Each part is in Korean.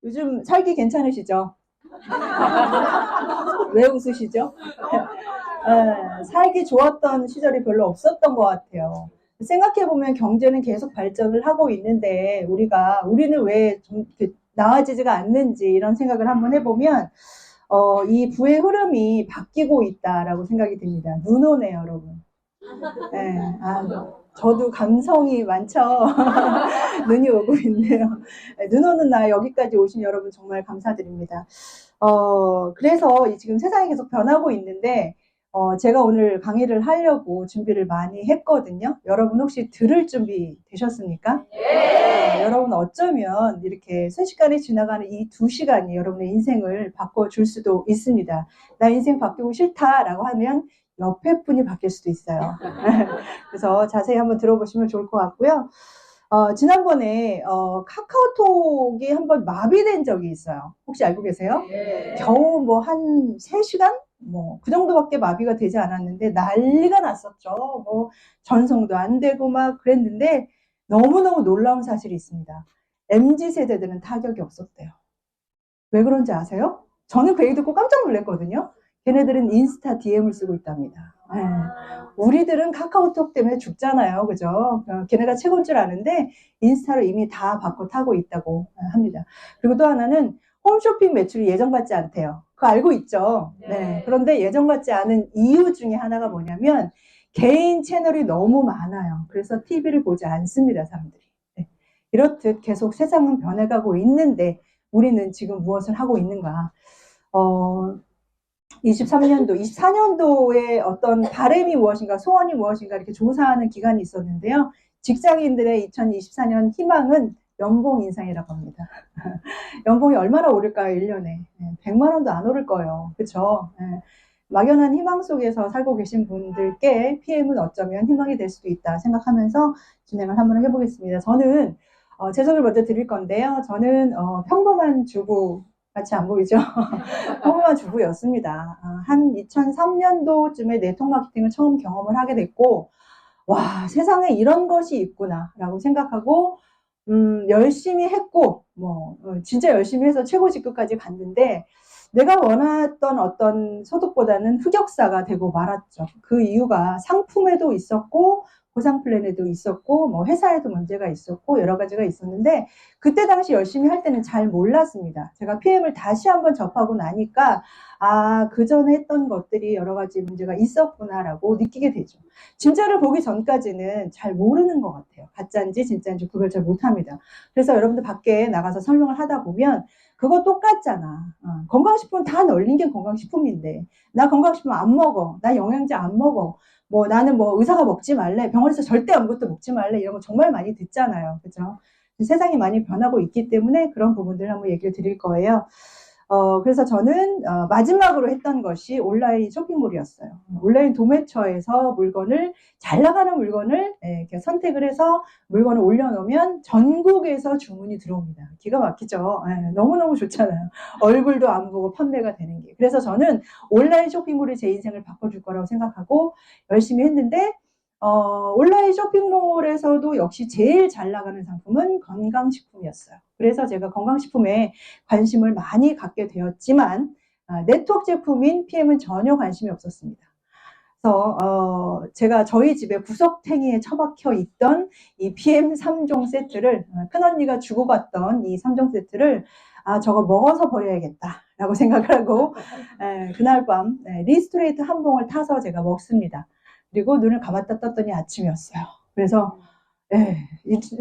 요즘 살기 괜찮으시죠? 왜 웃으시죠? 살기 좋았던 시절이 별로 없었던 것 같아요. 생각해보면 경제는 계속 발전을 하고 있는데 우리는 왜 좀 나아지지가 않는지 이런 생각을 한번 해보면 이 부의 흐름이 바뀌고 있다라고 생각이 듭니다. 눈 오네요, 여러분. 네, 저도 감성이 많죠. 눈이 오고 있네요. 눈 오는 날 여기까지 오신 여러분 정말 감사드립니다. 그래서 지금 세상이 계속 변하고 있는데, 제가 오늘 강의를 하려고 준비를 많이 했거든요. 여러분 혹시 들을 준비 되셨습니까? 네. 여러분 어쩌면 이렇게 순식간에 지나가는 이 2시간이 여러분의 인생을 바꿔줄 수도 있습니다. 나 인생 바뀌고 싫다라고 하면 옆에 분이 바뀔 수도 있어요. 그래서 자세히 한번 들어보시면 좋을 것 같고요. 지난번에 카카오톡이 한번 마비된 적이 있어요. 혹시 알고 계세요? 네. 겨우 뭐 한 3시간? 뭐 그 정도밖에 마비가 되지 않았는데 난리가 났었죠. 뭐 전송도 안 되고 막 그랬는데 너무너무 놀라운 사실이 있습니다. MZ세대들은 타격이 없었대요. 왜 그런지 아세요? 저는 그 얘기 듣고 깜짝 놀랐거든요. 걔네들은 인스타 DM을 쓰고 있답니다. 네. 우리들은 카카오톡 때문에 죽잖아요. 그죠? 걔네가 최고인 줄 아는데 인스타로 이미 다 바꿔 타고 있다고 합니다. 그리고 또 하나는 홈쇼핑 매출이 예전 같지 않대요. 그거 알고 있죠? 네. 그런데 예전 같지 않은 이유 중에 하나가 뭐냐면 개인 채널이 너무 많아요. 그래서 TV를 보지 않습니다, 사람들이. 네. 이렇듯 계속 세상은 변해가고 있는데 우리는 지금 무엇을 하고 있는가? 23년도, 24년도에 어떤 바람이 무엇인가, 소원이 무엇인가 이렇게 조사하는 기간이 있었는데요. 직장인들의 2024년 희망은 연봉 인상이라고 합니다. 연봉이 얼마나 오를까요, 1년에? 100만 원도 안 오를 거예요. 그쵸? 막연한 희망 속에서 살고 계신 분들께 PM은 어쩌면 희망이 될 수도 있다 생각하면서 진행을 한번 해보겠습니다. 저는 제 소개를 먼저 드릴 건데요. 저는 평범한 주부 같이 안 보이죠? 평범한 주부였습니다. 한 2003년도쯤에 네트워크 마케팅을 처음 경험을 하게 됐고, 와, 세상에 이런 것이 있구나 라고 생각하고 열심히 했고 진짜 열심히 해서 최고 직급까지 갔는데 내가 원했던 어떤 소득보다는 흑역사가 되고 말았죠. 그 이유가 상품에도 있었고 보상 플랜에도 있었고 뭐 회사에도 문제가 있었고 여러 가지가 있었는데 그때 당시 열심히 할 때는 잘 몰랐습니다. 제가 PM을 다시 한번 접하고 나니까 그 전에 했던 것들이 여러 가지 문제가 있었구나라고 느끼게 되죠. 진짜를 보기 전까지는 잘 모르는 것 같아요. 가짜인지 진짜인지 그걸 잘 못합니다. 그래서 여러분들 밖에 나가서 설명을 하다 보면 그거 똑같잖아. 건강식품 다 널린 게 건강식품인데 나 건강식품 안 먹어. 나 영양제 안 먹어. 뭐 나는 뭐 의사가 먹지 말래. 병원에서 절대 아무것도 먹지 말래. 이런 거 정말 많이 듣잖아요. 그죠? 세상이 많이 변하고 있기 때문에 그런 부분들을 한번 얘기를 드릴 거예요. 그래서 저는 마지막으로 했던 것이 온라인 쇼핑몰이었어요. 온라인 도매처에서 물건을 잘 나가는 물건을 이렇게 선택을 해서 물건을 올려놓으면 전국에서 주문이 들어옵니다. 기가 막히죠. 너무너무 좋잖아요. 얼굴도 안 보고 판매가 되는 게. 그래서 저는 온라인 쇼핑몰이 제 인생을 바꿔줄 거라고 생각하고 열심히 했는데 온라인 쇼핑몰에서도 역시 제일 잘 나가는 상품은 건강식품이었어요. 그래서 제가 건강식품에 관심을 많이 갖게 되었지만 네트워크 제품인 PM은 전혀 관심이 없었습니다. 그래서 제가 저희 집에 구석탱이에 처박혀 있던 이 PM 3종 세트를 큰언니가 주고 갔던 이 3종 세트를 저거 먹어서 버려야겠다 라고 생각을 하고 그날 밤 리스토레이트 한 봉을 타서 제가 먹습니다. 그리고 눈을 감았다 떴더니 아침이었어요. 그래서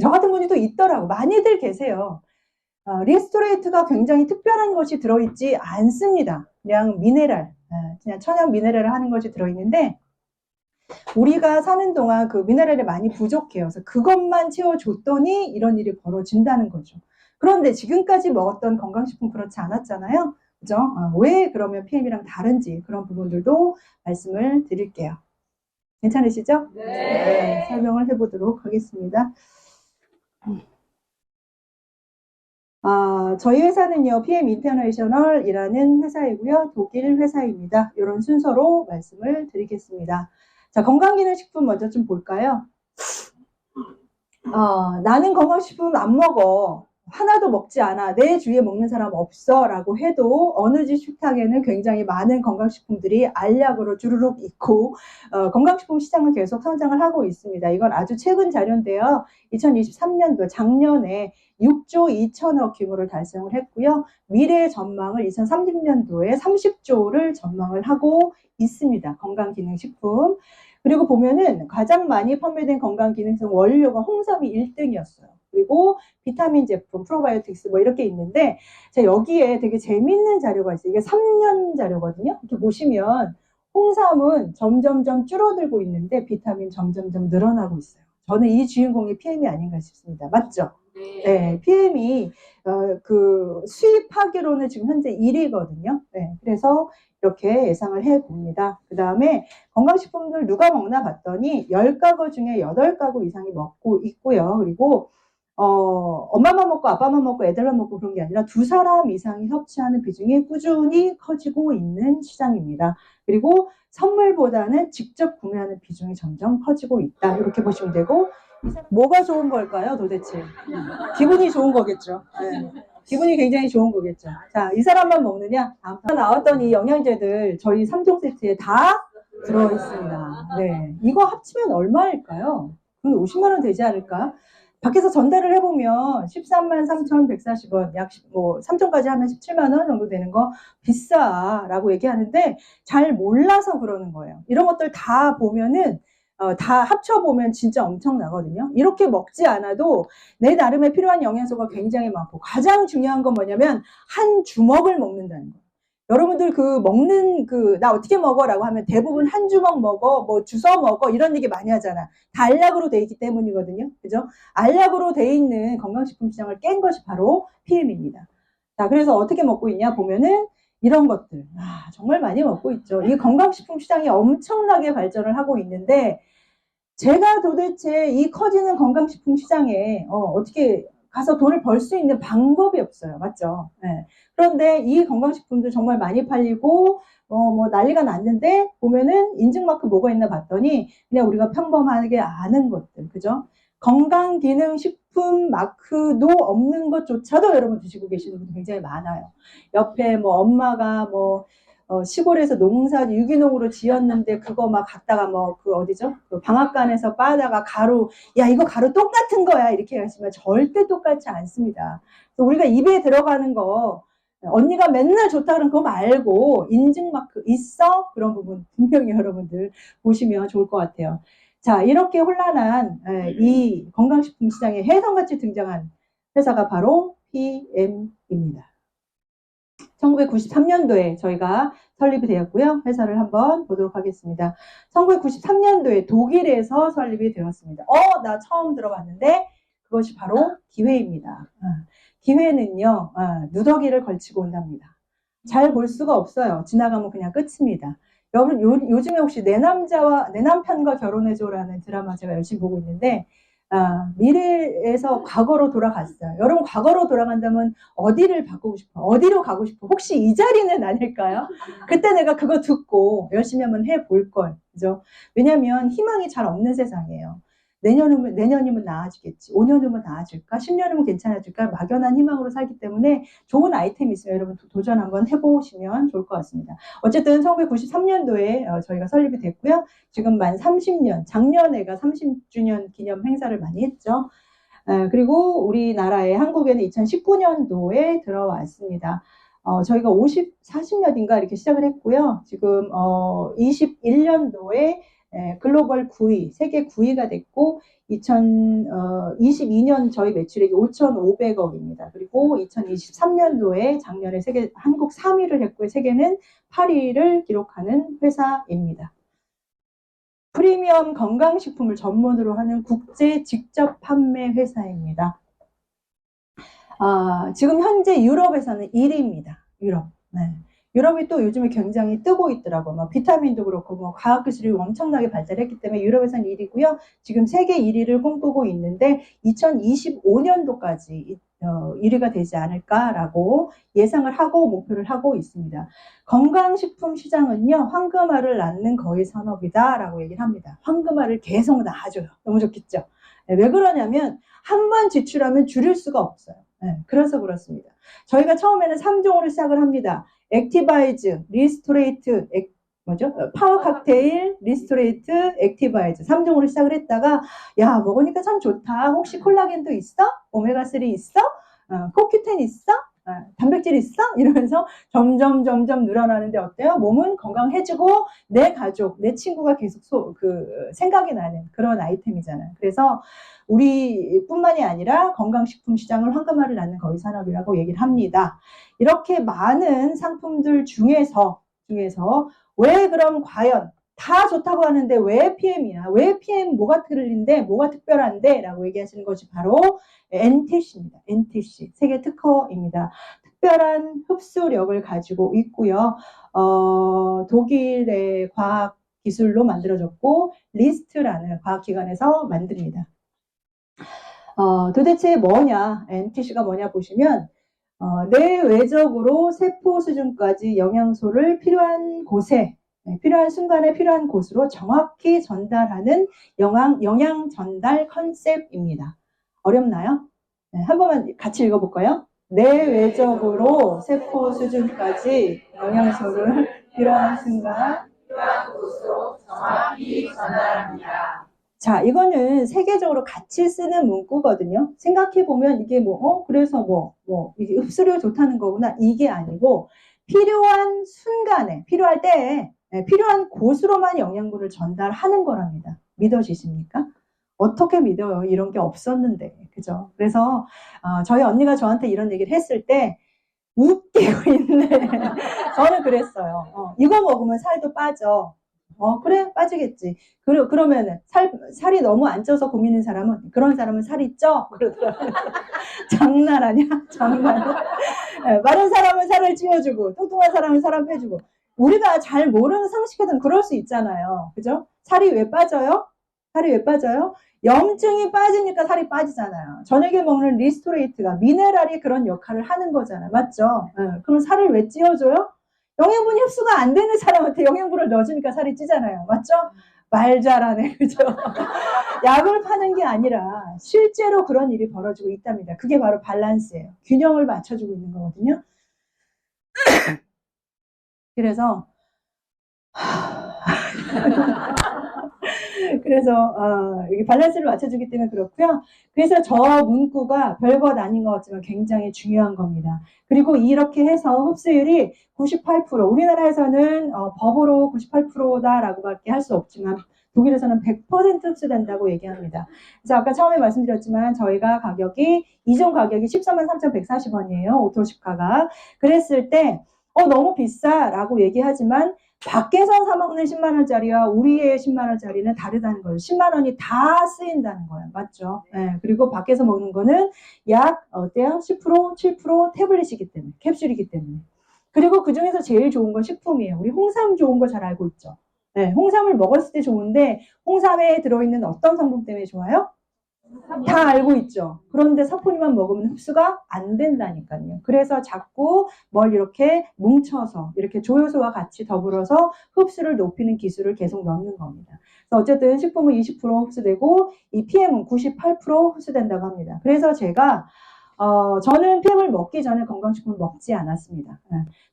저 같은 분이 또 있더라고. 많이들 계세요. 리스토레이트가 굉장히 특별한 것이 들어있지 않습니다. 그냥 미네랄, 그냥 천연 미네랄을 하는 것이 들어있는데 우리가 사는 동안 그 미네랄이 많이 부족해요. 그래서 그것만 채워줬더니 이런 일이 벌어진다는 거죠. 그런데 지금까지 먹었던 건강식품 그렇지 않았잖아요. 그죠? 왜 그러면 PM이랑 다른지 그런 부분들도 말씀을 드릴게요. 괜찮으시죠? 네. 설명을 해보도록 하겠습니다. 저희 회사는요, PM 인터내셔널이라는 회사이고요. 독일 회사입니다. 이런 순서로 말씀을 드리겠습니다. 자, 건강기능식품 먼저 좀 볼까요? 나는 건강식품 안 먹어. 하나도 먹지 않아, 내 주위에 먹는 사람 없어 라고 해도 어느 집 식탁에는 굉장히 많은 건강식품들이 알약으로 주르륵 있고 건강식품 시장은 계속 성장을 하고 있습니다. 이건 아주 최근 자료인데요. 2023년도 작년에 6조 2천억 규모를 달성을 했고요. 미래 전망을 2030년도에 30조를 전망을 하고 있습니다. 건강기능식품. 그리고 보면은 가장 많이 판매된 건강기능성 원료가 홍삼이 1등이었어요. 그리고 비타민 제품, 프로바이오틱스 뭐 이렇게 있는데 자, 여기에 되게 재밌는 자료가 있어요. 이게 3년 자료거든요. 이렇게 보시면 홍삼은 점점점 줄어들고 있는데 비타민 점점점 늘어나고 있어요. 저는 이 주인공이 PM이 아닌가 싶습니다. 맞죠? 네, PM이 그 수입하기로는 지금 현재 1위거든요. 네, 그래서 이렇게 예상을 해봅니다. 그 다음에 건강식품들 누가 먹나 봤더니 10가구 중에 8가구 이상이 먹고 있고요. 그리고 엄마만 먹고 아빠만 먹고 애들만 먹고 그런 게 아니라 2사람 이상이 섭취하는 비중이 꾸준히 커지고 있는 시장입니다. 그리고 선물보다는 직접 구매하는 비중이 점점 커지고 있다. 이렇게 보시면 되고 뭐가 좋은 걸까요 도대체? 기분이 좋은 거겠죠. 네. 기분이 굉장히 좋은 거겠죠. 자, 이 사람만 먹느냐? 나왔던 이 영양제들 저희 3종 세트에 다 들어있습니다. 네. 이거 합치면 얼마일까요? 50만 원 되지 않을까? 밖에서 전달을 해보면 13만 3,140원, 약 3천까지 하면 17만 원 정도 되는 거 비싸라고 얘기하는데 잘 몰라서 그러는 거예요. 이런 것들 다 보면은 다 합쳐보면 진짜 엄청나거든요. 이렇게 먹지 않아도 내 나름에 필요한 영양소가 굉장히 많고 가장 중요한 건 뭐냐면 한 주먹을 먹는다는 거예요. 여러분들 먹는 나 어떻게 먹어? 라고 하면 대부분 한 주먹 먹어, 뭐 주워 먹어, 이런 얘기 많이 하잖아. 다 알약으로 돼 있기 때문이거든요. 그죠? 알약으로 돼 있는 건강식품 시장을 깬 것이 바로 PM입니다. 자, 그래서 어떻게 먹고 있냐 보면은 이런 것들. 정말 많이 먹고 있죠. 이 건강식품 시장이 엄청나게 발전을 하고 있는데 제가 도대체 이 커지는 건강식품 시장에 어떻게 가서 돈을 벌 수 있는 방법이 없어요. 맞죠? 네. 그런데 이 건강식품들 정말 많이 팔리고 뭐 난리가 났는데 보면은 인증마크 뭐가 있나 봤더니 그냥 우리가 평범하게 아는 것들, 그죠? 건강기능식품 마크도 없는 것조차도 여러분 드시고 계시는 분들 굉장히 많아요. 옆에 뭐 엄마가 시골에서 농사 유기농으로 지었는데 그거 막 갖다가 어디죠? 그 방앗간에서 빠다가 가루, 야 이거 가루 똑같은 거야 이렇게 하시면 절대 똑같지 않습니다. 우리가 입에 들어가는 거 언니가 맨날 좋다 그런 거 말고 인증마크 있어? 그런 부분 분명히 여러분들 보시면 좋을 것 같아요. 자, 이렇게 혼란한 이 건강식품 시장에 혜성같이 등장한 회사가 바로 PM입니다. 1993년도에 저희가 설립이 되었고요. 회사를 한번 보도록 하겠습니다. 1993년도에 독일에서 설립이 되었습니다. 나 처음 들어봤는데 그것이 바로 기회입니다. 기회는요, 누더기를 걸치고 온답니다. 잘 볼 수가 없어요. 지나가면 그냥 끝입니다. 여러분, 요즘에 혹시 내 남편과 결혼해줘라는 드라마 제가 열심히 보고 있는데, 미래에서 과거로 돌아갔어요. 여러분, 과거로 돌아간다면 어디를 바꾸고 싶어? 어디로 가고 싶어? 혹시 이 자리는 아닐까요? 그때 내가 그거 듣고 열심히 한번 해볼 걸. 그죠? 왜냐면 희망이 잘 없는 세상이에요. 내년이면 나아지겠지. 5년 후면 나아질까? 10년 후면 괜찮아질까? 막연한 희망으로 살기 때문에 좋은 아이템이 있으면 여러분 도전 한번 해보시면 좋을 것 같습니다. 어쨌든 1993년도에 저희가 설립이 됐고요. 지금 만 30년, 작년에가 30주년 기념 행사를 많이 했죠. 그리고 우리나라에 한국에는 2019년도에 들어왔습니다. 저희가 40년인가 이렇게 시작을 했고요. 지금 21년도에 글로벌 9위, 세계 9위가 됐고 2022년 저희 매출액이 5,500억입니다. 그리고 2023년도에 작년에 한국 3위를 했고요. 세계는 8위를 기록하는 회사입니다. 프리미엄 건강식품을 전문으로 하는 국제 직접 판매 회사입니다. 지금 현재 유럽에서는 1위입니다. 유럽. 네. 유럽이 또 요즘에 굉장히 뜨고 있더라고요. 비타민도 그렇고 과학기술이 엄청나게 발달했기 때문에 유럽에서는 1위고요. 지금 세계 1위를 꿈꾸고 있는데 2025년도까지 1위가 되지 않을까라고 예상을 하고 목표를 하고 있습니다. 건강식품 시장은요. 황금알을 낳는 거의 산업이다라고 얘기를 합니다. 황금알을 계속 낳아줘요. 너무 좋겠죠? 왜 그러냐면 한 번 지출하면 줄일 수가 없어요. 네, 그래서 그렇습니다. 저희가 처음에는 3종으로 시작을 합니다. 액티바이즈, 리스토레이트, 파워 칵테일, 리스토레이트, 액티바이즈 3종으로 시작을 했다가 야 먹으니까 참 좋다. 혹시 콜라겐도 있어? 오메가3 있어? 코큐텐 있어? 단백질 있어? 이러면서 점점 늘어나는데 어때요? 몸은 건강해지고 내 가족, 내 친구가 계속 생각이 나는 그런 아이템이잖아요. 그래서 우리뿐만이 아니라 건강식품 시장을 황금알을 낳는 거위산업이라고 얘기를 합니다. 이렇게 많은 상품들 중에서 왜 그럼 과연 다 좋다고 하는데 왜 PM이야? 왜 PM 뭐가 틀린데? 뭐가 특별한데? 라고 얘기하시는 것이 바로 NTC입니다. NTC. 세계 특허입니다. 특별한 흡수력을 가지고 있고요. 독일의 과학 기술로 만들어졌고 리스트라는 과학기관에서 만듭니다. 도대체 뭐냐? NTC가 뭐냐 보시면 내외적으로 세포 수준까지 영양소를 필요한 곳에 필요한 순간에 필요한 곳으로 정확히 전달하는 영양 전달 컨셉입니다. 어렵나요? 네, 한 번만 같이 읽어볼까요? 내외적으로 세포 수준까지 영양소를 필요한 순간 필요한 곳으로 정확히 전달합니다. 자, 이거는 세계적으로 같이 쓰는 문구거든요. 생각해보면 이게 그래서 이게 흡수력이 좋다는 거구나. 이게 아니고, 필요한 순간에, 필요할 때에, 필요한 곳으로만 영양분을 전달하는 거랍니다. 믿어지십니까? 어떻게 믿어요? 이런 게 없었는데. 그죠? 그래서, 저희 언니가 저한테 이런 얘기를 했을 때, 웃기고 있네. 저는 그랬어요. 이거 먹으면 살도 빠져. 그래? 빠지겠지. 그러면은, 살이 너무 안 쪄서 고민인 사람은, 그런 사람은 살이 쪄? 그러더라고요. 장난 아니야? 장난. 마른 사람은 살을 찌워주고, 뚱뚱한 사람은 살을 빼주고. 우리가 잘 모르는 상식에서는 그럴 수 있잖아요. 그죠? 살이 왜 빠져요? 염증이 빠지니까 살이 빠지잖아요. 저녁에 먹는 리스토레이트가 미네랄이 그런 역할을 하는 거잖아요. 맞죠? 그럼 살을 왜 찌워줘요? 영양분이 흡수가 안 되는 사람한테 영양분을 넣어주니까 살이 찌잖아요. 맞죠? 말 잘하네. 그죠? 약을 파는 게 아니라 실제로 그런 일이 벌어지고 있답니다. 그게 바로 밸런스예요. 균형을 맞춰주고 있는 거거든요. 그래서 이게 밸런스를 맞춰주기 때문에 그렇고요. 그래서 저 문구가 별것 아닌 것 같지만 굉장히 중요한 겁니다. 그리고 이렇게 해서 흡수율이 98%, 우리나라에서는 법으로 98%다라고밖에 할 수 없지만 독일에서는 100% 흡수된다고 얘기합니다. 그래서 아까 처음에 말씀드렸지만 저희가 이종 가격이 143,140원이에요. 오토시카가. 그랬을 때 너무 비싸라고 얘기하지만 밖에서 사 먹는 10만 원짜리와 우리의 10만 원짜리는 다르다는 거예요. 10만 원이 다 쓰인다는 거예요. 맞죠? 네, 그리고 밖에서 먹는 거는 약 어때요? 10%, 7% 태블릿이기 때문에, 캡슐이기 때문에. 그리고 그 중에서 제일 좋은 건 식품이에요. 우리 홍삼 좋은 거 잘 알고 있죠? 네, 홍삼을 먹었을 때 좋은데 홍삼에 들어있는 어떤 성분 때문에 좋아요? 다 알고 있죠. 그런데 사포닌만 먹으면 흡수가 안 된다니까요. 그래서 자꾸 뭘 이렇게 뭉쳐서 이렇게 조효소와 같이 더불어서 흡수를 높이는 기술을 계속 넣는 겁니다. 그래서 어쨌든 식품은 20% 흡수되고 이 PM은 98% 흡수된다고 합니다. 그래서 제가 저는 PM을 먹기 전에 건강식품을 먹지 않았습니다.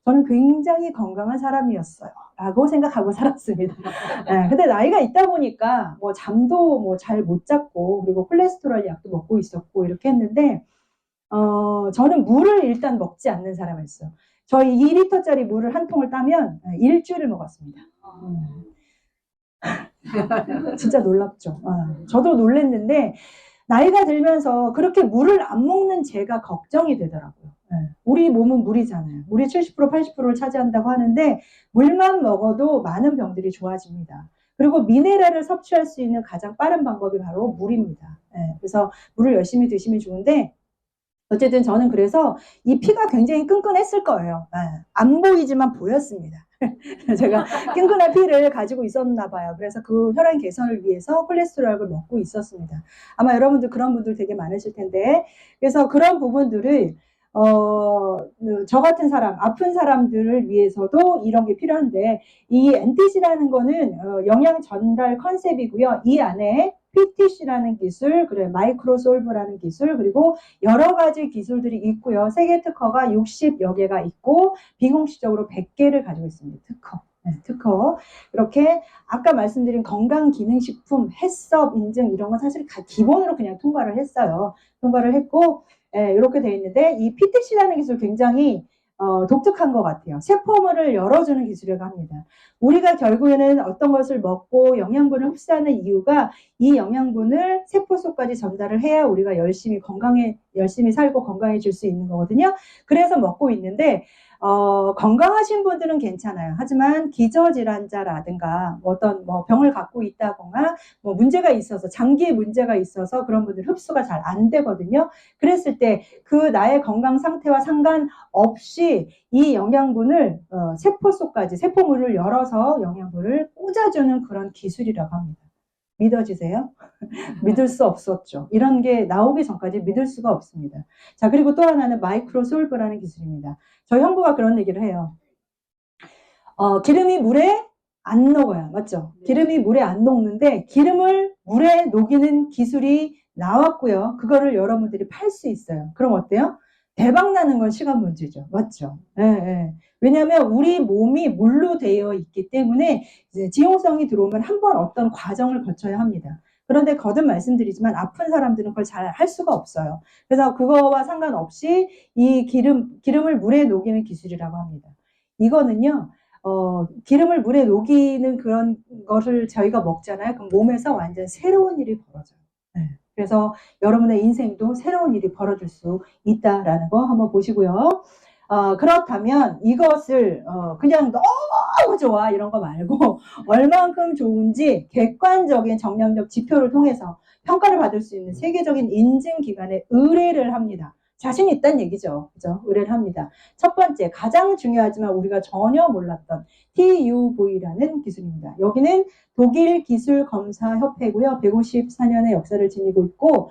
저는 굉장히 건강한 사람이었어요. 라고 생각하고 살았습니다. 근데 나이가 있다 보니까 잠도 잘 못 잤고 그리고 콜레스테롤 약도 먹고 있었고 이렇게 했는데 저는 물을 일단 먹지 않는 사람이었어요. 저희 2리터짜리 물을 한 통을 따면 일주일을 먹었습니다. 진짜 놀랍죠. 저도 놀랬는데 나이가 들면서 그렇게 물을 안 먹는 제가 걱정이 되더라고요. 우리 몸은 물이잖아요. 물이 70%, 80%를 차지한다고 하는데 물만 먹어도 많은 병들이 좋아집니다. 그리고 미네랄을 섭취할 수 있는 가장 빠른 방법이 바로 물입니다. 그래서 물을 열심히 드시면 좋은데 어쨌든 저는 그래서 이 피가 굉장히 끈끈했을 거예요. 안 보이지만 보였습니다. 제가 끈끈한 피를 가지고 있었나 봐요. 그래서 그 혈관 개선을 위해서 콜레스테롤을 먹고 있었습니다. 아마 여러분들 그런 분들 되게 많으실 텐데 그래서 그런 부분들을 저 같은 사람, 아픈 사람들을 위해서도 이런 게 필요한데 이 NTC라는 거는 영양 전달 컨셉이고요. 이 안에 PTC라는 기술, 그리고 마이크로솔브라는 기술, 그리고 여러 가지 기술들이 있고요. 세계 특허가 60여 개가 있고 비공식적으로 100개를 가지고 있습니다. 특허. 네, 특허. 이렇게 아까 말씀드린 건강기능식품, 해썹 인증 이런 건 사실 기본으로 그냥 통과를 했어요. 통과를 했고 이렇게 돼 있는데 이 PTC라는 기술 굉장히 독특한 것 같아요. 세포물을 열어주는 기술이라고 합니다. 우리가 결국에는 어떤 것을 먹고 영양분을 흡수하는 이유가 이 영양분을 세포 속까지 전달을 해야 우리가 열심히 살고 건강해질 수 있는 거거든요. 그래서 먹고 있는데 건강하신 분들은 괜찮아요. 하지만 기저질환자라든가 어떤 병을 갖고 있다거나 문제가 있어서 장기에 문제가 있어서 그런 분들 흡수가 잘 안 되거든요. 그랬을 때 그 나의 건강 상태와 상관없이 이 영양분을 세포 속까지 세포물을 열어서 영양분을 꽂아주는 그런 기술이라고 합니다. 믿어지세요? 믿을 수 없었죠. 이런 게 나오기 전까지 믿을 수가 없습니다. 자, 그리고 또 하나는 마이크로솔브라는 기술입니다. 저희 형부가 그런 얘기를 해요. 기름이 물에 안 녹아요. 맞죠? 기름이 물에 안 녹는데 기름을 물에 녹이는 기술이 나왔고요. 그거를 여러분들이 팔 수 있어요. 그럼 어때요? 대박 나는 건 시간 문제죠. 맞죠? 예, 예. 왜냐하면 우리 몸이 물로 되어 있기 때문에 이제 지용성이 들어오면 한번 어떤 과정을 거쳐야 합니다. 그런데 거듭 말씀드리지만 아픈 사람들은 그걸 잘 할 수가 없어요. 그래서 그거와 상관없이 이 기름을 물에 녹이는 기술이라고 합니다. 이거는요, 기름을 물에 녹이는 그런 거를 저희가 먹잖아요. 그럼 몸에서 완전 새로운 일이 벌어져요. 네. 그래서 여러분의 인생도 새로운 일이 벌어질 수 있다라는 거 한번 보시고요. 그렇다면 이것을 그냥 너무 좋아 이런 거 말고 얼만큼 좋은지 객관적인 정량적 지표를 통해서 평가를 받을 수 있는 세계적인 인증기관에 의뢰를 합니다. 자신 있다는 얘기죠. 그죠? 의뢰를 합니다. 첫 번째, 가장 중요하지만 우리가 전혀 몰랐던 TUV라는 기술입니다. 여기는 독일 기술검사협회고요. 154년의 역사를 지니고 있고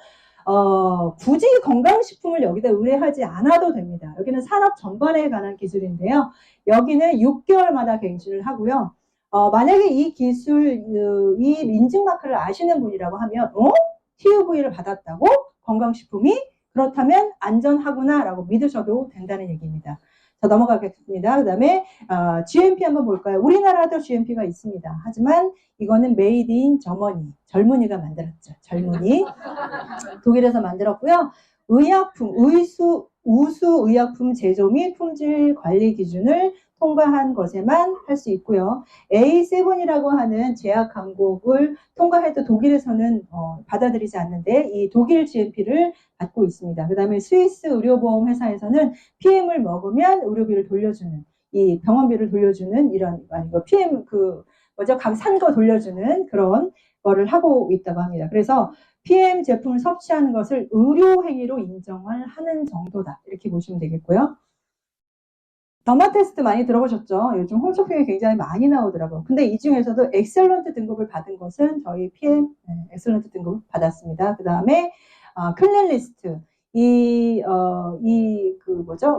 굳이 건강식품을 여기다 의뢰하지 않아도 됩니다. 여기는 산업 전반에 관한 기술인데요. 여기는 6개월마다 갱신을 하고요. 만약에 이 기술, 이 인증마크를 아시는 분이라고 하면 TUV를 받았다고? 건강식품이? 그렇다면 안전하구나 라고 믿으셔도 된다는 얘기입니다. 자, 넘어가겠습니다. 그 다음에 GMP 한번 볼까요? 우리나라도 GMP가 있습니다. 하지만 이거는 메이드 인 저머니, 젊은이가 만들었죠. 젊은이. 독일에서 만들었고요. 의약품, 우수 의약품 제조 및 품질 관리 기준을 통과한 것에만 할 수 있고요. A7이라고 하는 제약 강국을 통과해도 독일에서는 받아들이지 않는데 이 독일 GMP를 받고 있습니다. 그 다음에 스위스 의료보험 회사에서는 PM을 먹으면 의료비를 돌려주는 이 병원비를 돌려주는 이런 PM 산 거 돌려주는 그런 거를 하고 있다고 합니다. 그래서 PM 제품을 섭취하는 것을 의료행위로 인정을 하는 정도다. 이렇게 보시면 되겠고요. 더마 테스트 많이 들어보셨죠? 요즘 홈쇼핑에 굉장히 많이 나오더라고요. 근데 이 중에서도 엑셀런트 등급을 받은 것은 저희 PM 엑셀런트 등급을 받았습니다. 그 다음에 클린리스트.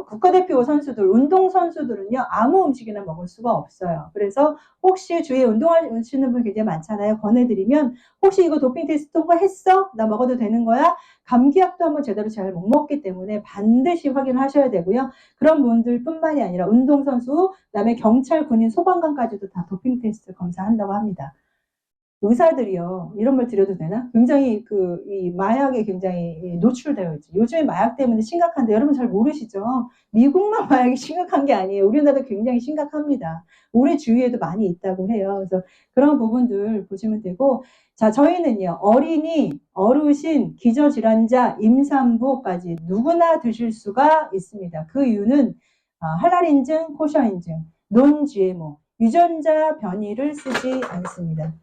국가대표 선수들, 운동선수들은요, 아무 음식이나 먹을 수가 없어요. 그래서 혹시 주위에 운동하시는 분 굉장히 많잖아요. 권해드리면, 혹시 이거 도핑 테스트 통과했어? 나 먹어도 되는 거야? 감기약도 한번 제대로 잘 못 먹기 때문에 반드시 확인을 하셔야 되고요. 그런 분들 뿐만이 아니라 운동선수, 그 다음에 경찰, 군인, 소방관까지도 다 도핑 테스트 검사한다고 합니다. 의사들이요, 이런 말 드려도 되나? 굉장히 이 마약에 굉장히 노출되어 있죠. 요즘에 마약 때문에 심각한데 여러분 잘 모르시죠? 미국만 마약이 심각한 게 아니에요. 우리나라도 굉장히 심각합니다. 우리 주위에도 많이 있다고 해요. 그래서 그런 부분들 보시면 되고, 자, 저희는요, 어린이, 어르신, 기저질환자, 임산부까지 누구나 드실 수가 있습니다. 그 이유는 할랄 인증, 코셔 인증, 논 GMO, 유전자 변이를 쓰지 않습니다.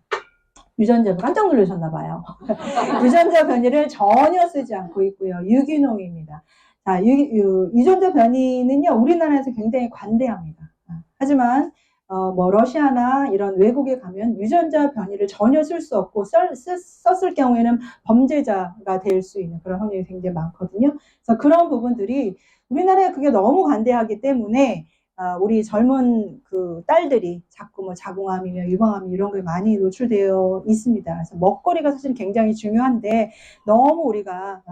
유전자 깜짝 놀라셨나봐요. 유전자 변이를 전혀 쓰지 않고 있고요. 유기농입니다. 자, 유전자 변이는요, 우리나라에서 굉장히 관대합니다. 하지만 러시아나 이런 외국에 가면 유전자 변이를 전혀 쓸 수 없고 썼을 경우에는 범죄자가 될 수 있는 그런 확률이 굉장히 많거든요. 그래서 그런 부분들이 우리나라에 그게 너무 관대하기 때문에 우리 젊은 그 딸들이 자꾸 뭐 자궁암이며 유방암 이런 거에 많이 노출되어 있습니다. 그래서 먹거리가 사실 굉장히 중요한데 너무 우리가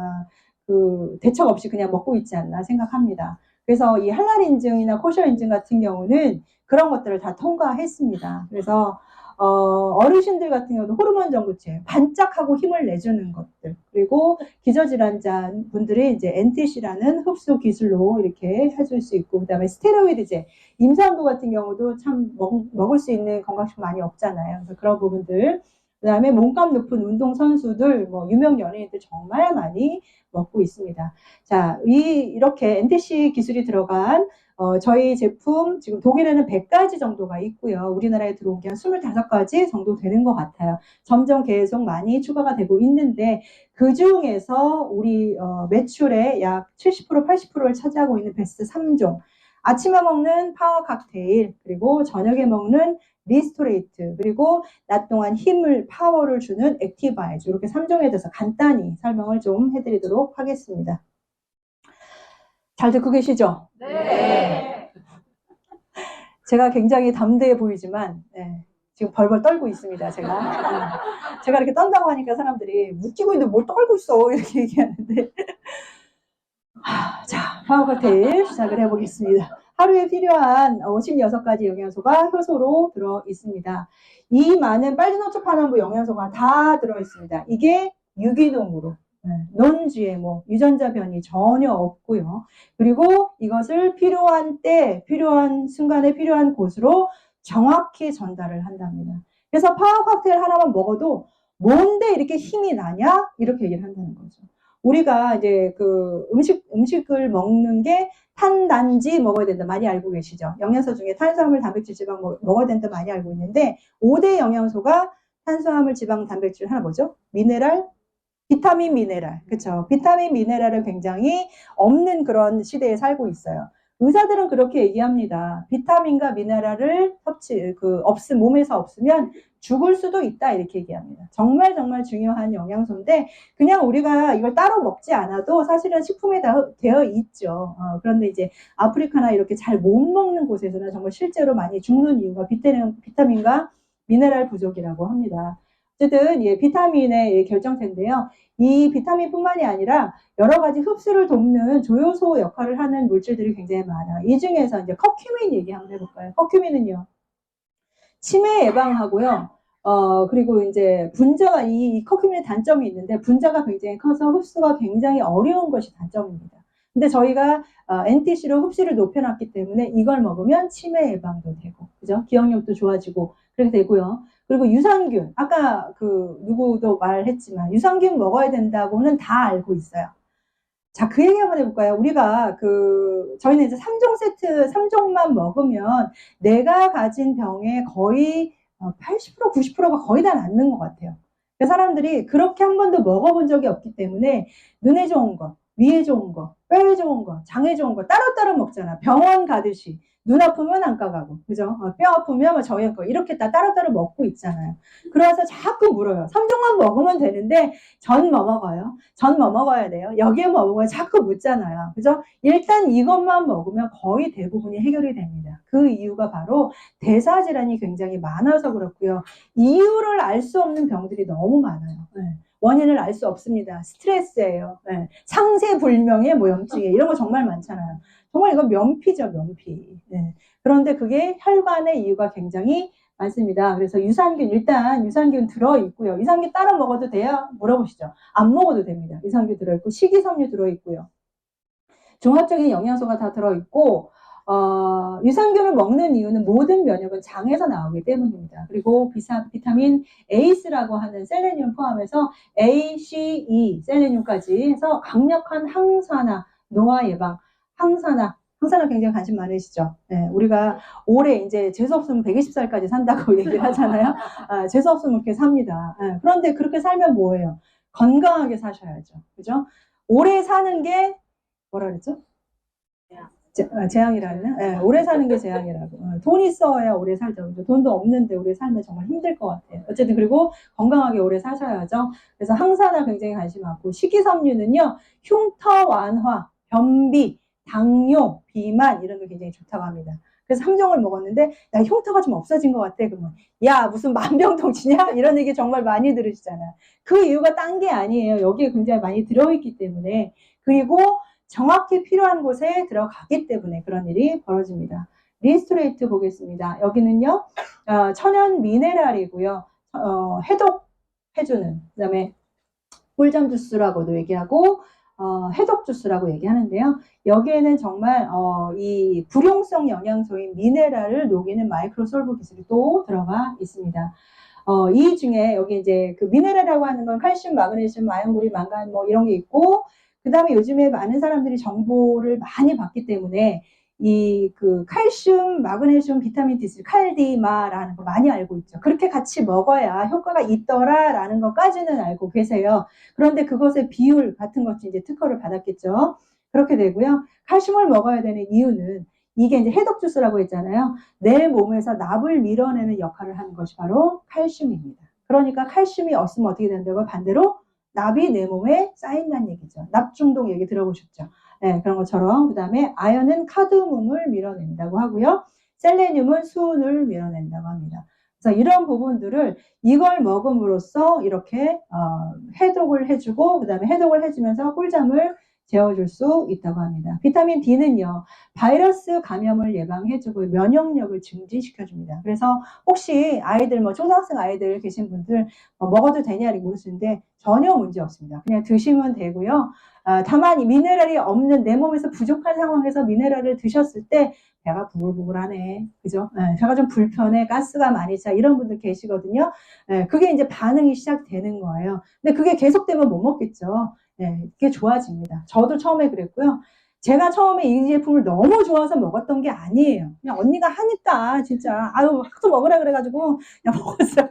그 대책 없이 그냥 먹고 있지 않나 생각합니다. 그래서 이 할랄 인증이나 코셔 인증 같은 경우는 그런 것들을 다 통과했습니다. 그래서 어르신들 같은 경우도 호르몬 정구체, 반짝하고 힘을 내주는 것들, 그리고 기저질환자 분들이 이제 NTC라는 흡수 기술로 이렇게 해줄 수 있고, 그 다음에 스테로이드제, 임산부 같은 경우도 참 먹을 수 있는 건강식품 많이 없잖아요. 그래서 그런 부분들, 그 다음에 몸값 높은 운동선수들, 뭐 유명 연예인들 정말 많이 먹고 있습니다. 자, 이렇게 NTC 기술이 들어간 저희 제품 지금 독일에는 100가지 정도가 있고요. 우리나라에 들어온 게 한 25가지 정도 되는 것 같아요. 점점 계속 많이 추가가 되고 있는데 그 중에서 우리 매출의 약 70%, 80%를 차지하고 있는 베스트 3종. 아침에 먹는 파워 칵테일, 그리고 저녁에 먹는 리스토레이트, 그리고 낮 동안 힘을, 파워를 주는 액티바이즈, 이렇게 3종에 대해서 간단히 설명을 좀 해드리도록 하겠습니다. 잘 듣고 계시죠? 네. 제가 굉장히 담대해 보이지만 지금 벌벌 떨고 있습니다. 제가 이렇게 떤다고 하니까 사람들이 웃기고 있는데 뭘 떨고 있어 이렇게 얘기하는데 자, 파워 칵테일 시작을 해보겠습니다. 하루에 필요한 56가지 영양소가 효소로 들어 있습니다. 이 많은 빨주노초파남부 영양소가 다 들어 있습니다. 이게 유기농으로 논 GMO, 유전자 변이 전혀 없고요. 그리고 이것을 필요한 때, 필요한 순간에 필요한 곳으로 정확히 전달을 한답니다. 그래서 파워 칵테일 하나만 먹어도 뭔데 이렇게 힘이 나냐? 이렇게 얘기를 한다는 거죠. 우리가 이제 그 음식을 먹는 게 탄단지 먹어야 된다 많이 알고 계시죠? 영양소 중에 탄수화물, 단백질, 지방 먹어야 된다 많이 알고 있는데 5대 영양소가 탄수화물, 지방, 단백질 하나 뭐죠? 미네랄, 비타민, 미네랄. 그렇죠? 비타민, 미네랄을 굉장히 없는 그런 시대에 살고 있어요. 의사들은 그렇게 얘기합니다. 비타민과 미네랄을 몸에서 없으면 죽을 수도 있다 이렇게 얘기합니다. 정말 중요한 영양소인데 그냥 우리가 이걸 따로 먹지 않아도 사실은 식품에 되어 있죠. 그런데 이제 아프리카나 이렇게 잘 못 먹는 곳에서는 정말 실제로 많이 죽는 이유가 비타민과 미네랄 부족이라고 합니다. 어쨌든 비타민의 결정체인데요. 이 비타민뿐만이 아니라 여러 가지 흡수를 돕는 조효소 역할을 하는 물질들이 굉장히 많아요. 이 중에서 이제 커큐민 얘기 한번 해볼까요? 커큐민은요, 치매 예방하고요. 그리고 이제 분자가 이 커큐민의 단점이 있는데 분자가 굉장히 커서 흡수가 굉장히 어려운 것이 단점입니다. 근데 저희가 NTC로 흡수를 높여놨기 때문에 이걸 먹으면 치매 예방도 되고, 그죠? 기억력도 좋아지고 그렇게 되고요. 그리고 유산균, 아까 누구도 말했지만 유산균 먹어야 된다고는 다 알고 있어요. 자, 그 얘기 한번 해볼까요? 우리가 저희는 이제 3종 세트, 3종만 먹으면 내가 가진 병의 거의 80%, 90%가 거의 다 낫는 것 같아요. 사람들이 그렇게 한 번도 먹어본 적이 없기 때문에 눈에 좋은 거, 위에 좋은 거, 뼈에 좋은 거, 장에 좋은 거 따로따로 먹잖아. 병원 가듯이. 눈 아프면 안과 가고, 그죠? 뼈 아프면 정형 거 이렇게 다 따로따로 먹고 있잖아요. 그래서 자꾸 물어요. 3종만 먹으면 되는데 전 뭐 먹어요? 전 뭐 먹어야 돼요? 여기에 뭐 먹어요? 자꾸 묻잖아요. 그죠? 일단 이것만 먹으면 거의 대부분이 해결이 됩니다. 그 이유가 바로 대사질환이 굉장히 많아서 그렇고요. 이유를 알 수 없는 병들이 너무 많아요. 원인을 알 수 없습니다. 스트레스예요. 상세불명의 모염증에 이런 거 정말 많잖아요. 정말 이거 면피죠, 면피. 그런데 그게 혈관의 이유가 굉장히 많습니다. 그래서 일단 유산균 들어있고요. 유산균 따로 먹어도 돼요? 물어보시죠. 안 먹어도 됩니다. 유산균 들어있고, 식이섬유 들어있고요. 종합적인 영양소가 다 들어있고, 유산균을 먹는 이유는 모든 면역은 장에서 나오기 때문입니다. 그리고 비타민 에이스라고 하는 셀레늄 포함해서 A, C, E, 셀레늄까지 해서 강력한 항산화, 노화 예방, 항산화 굉장히 관심 많으시죠? 네, 우리가 올해 이제 재수 없으면 120살까지 산다고 얘기를 하잖아요. 재수 없으면 그렇게 삽니다. 그런데 그렇게 살면 뭐예요? 건강하게 사셔야죠. 그죠? 오래 사는 게 뭐라 그랬죠? 재앙이라는? 오래 사는 게 재앙이라고. 돈 있어야 오래 살죠. 돈도 없는데 오래 살면 정말 힘들 것 같아요. 어쨌든 그리고 건강하게 오래 사셔야죠. 그래서 항산화 굉장히 관심 많고, 식이섬유는요, 흉터 완화, 변비, 당뇨, 비만 이런 게 굉장히 좋다고 합니다. 그래서 함정을 먹었는데 나 흉터가 좀 없어진 것 같아. 그러면 야 무슨 만병통치냐 이런 얘기 정말 많이 들으시잖아요. 그 이유가 딴 게 아니에요. 여기에 굉장히 많이 들어있기 때문에, 그리고 정확히 필요한 곳에 들어가기 때문에 그런 일이 벌어집니다. 리스토레이트 보겠습니다. 여기는요 천연 미네랄이고요, 해독해주는, 그 다음에 꿀잠 주스라고도 얘기하고 해독 주스라고 얘기하는데요. 여기에는 정말 이 불용성 영양소인 미네랄을 녹이는 마이크로솔브 기술이 또 들어가 있습니다. 이 중에 여기 이제 그 미네랄이라고 하는 건 칼슘, 마그네슘, 마연구리, 망간 뭐 이런 게 있고, 그 다음에 요즘에 많은 사람들이 정보를 많이 받기 때문에 이 그 칼슘, 마그네슘, 비타민 D3, 칼디마라는 거 많이 알고 있죠. 그렇게 같이 먹어야 효과가 있더라라는 것까지는 알고 계세요. 그런데 그것의 비율 같은 것이 이제 특허를 받았겠죠. 그렇게 되고요. 칼슘을 먹어야 되는 이유는 이게 이제 해독 주스라고 했잖아요. 내 몸에서 납을 밀어내는 역할을 하는 것이 바로 칼슘입니다. 그러니까 칼슘이 없으면 어떻게 된다고? 반대로 납이 내 몸에 쌓인다는 얘기죠. 납 중독 얘기 들어보셨죠? 네, 그런 것처럼. 그 다음에 아연은 카드뮴을 밀어낸다고 하고요. 셀레늄은 수은을 밀어낸다고 합니다. 그래서 이런 부분들을 이걸 먹음으로써 이렇게 해독을 해주고, 그 다음에 해독을 해주면서 꿀잠을 재워줄 수 있다고 합니다. 비타민 D는요, 바이러스 감염을 예방해주고 면역력을 증진시켜줍니다. 그래서 혹시 아이들, 초등학생 아이들 계신 분들 먹어도 되냐고 물으시는데 전혀 문제 없습니다. 그냥 드시면 되고요. 다만 이 미네랄이 없는, 내 몸에서 부족한 상황에서 미네랄을 드셨을 때 배가 부글부글하네, 그죠? 배가 좀 불편해, 가스가 많이 차, 이런 분들 계시거든요. 그게 이제 반응이 시작되는 거예요. 근데 그게 계속되면 못 먹겠죠. 그게 좋아집니다. 저도 처음에 그랬고요. 제가 처음에 이 제품을 너무 좋아서 먹었던 게 아니에요. 그냥 언니가 하니까 진짜 아유 하도 먹으라 그래가지고 그냥 먹었어요.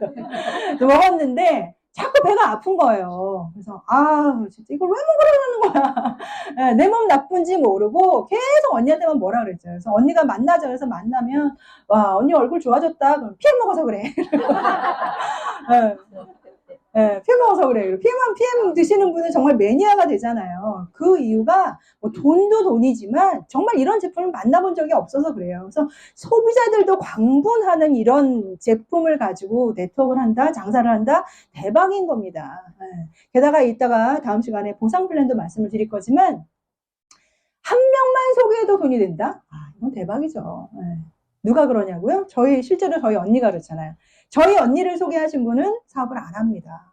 먹었는데 자꾸 배가 아픈 거예요. 그래서 진짜 이걸 왜 먹으라는 거야. 내 몸 나쁜지 모르고 계속 언니한테만 뭐라 그랬죠. 그래서 언니가 만나자 그래서 만나면 와 언니 얼굴 좋아졌다. 그럼 피엠 먹어서 그래. 피엠 먹어서 그래. 피엠 드시는 분은 정말 매니아가 되잖아요. 그 이유가 뭐 돈도 돈이지만 정말 이런 제품을 만나본 적이 없어서 그래요. 그래서 소비자들도 광분하는 이런 제품을 가지고 네트워크를 한다, 장사를 한다, 대박인 겁니다. 게다가 이따가 다음 시간에 보상 플랜도 말씀을 드릴 거지만 한 명만 소개해도 돈이 된다? 이건 대박이죠. 누가 그러냐고요? 실제로 저희 언니가 그렇잖아요. 저희 언니를 소개하신 분은 사업을 안 합니다.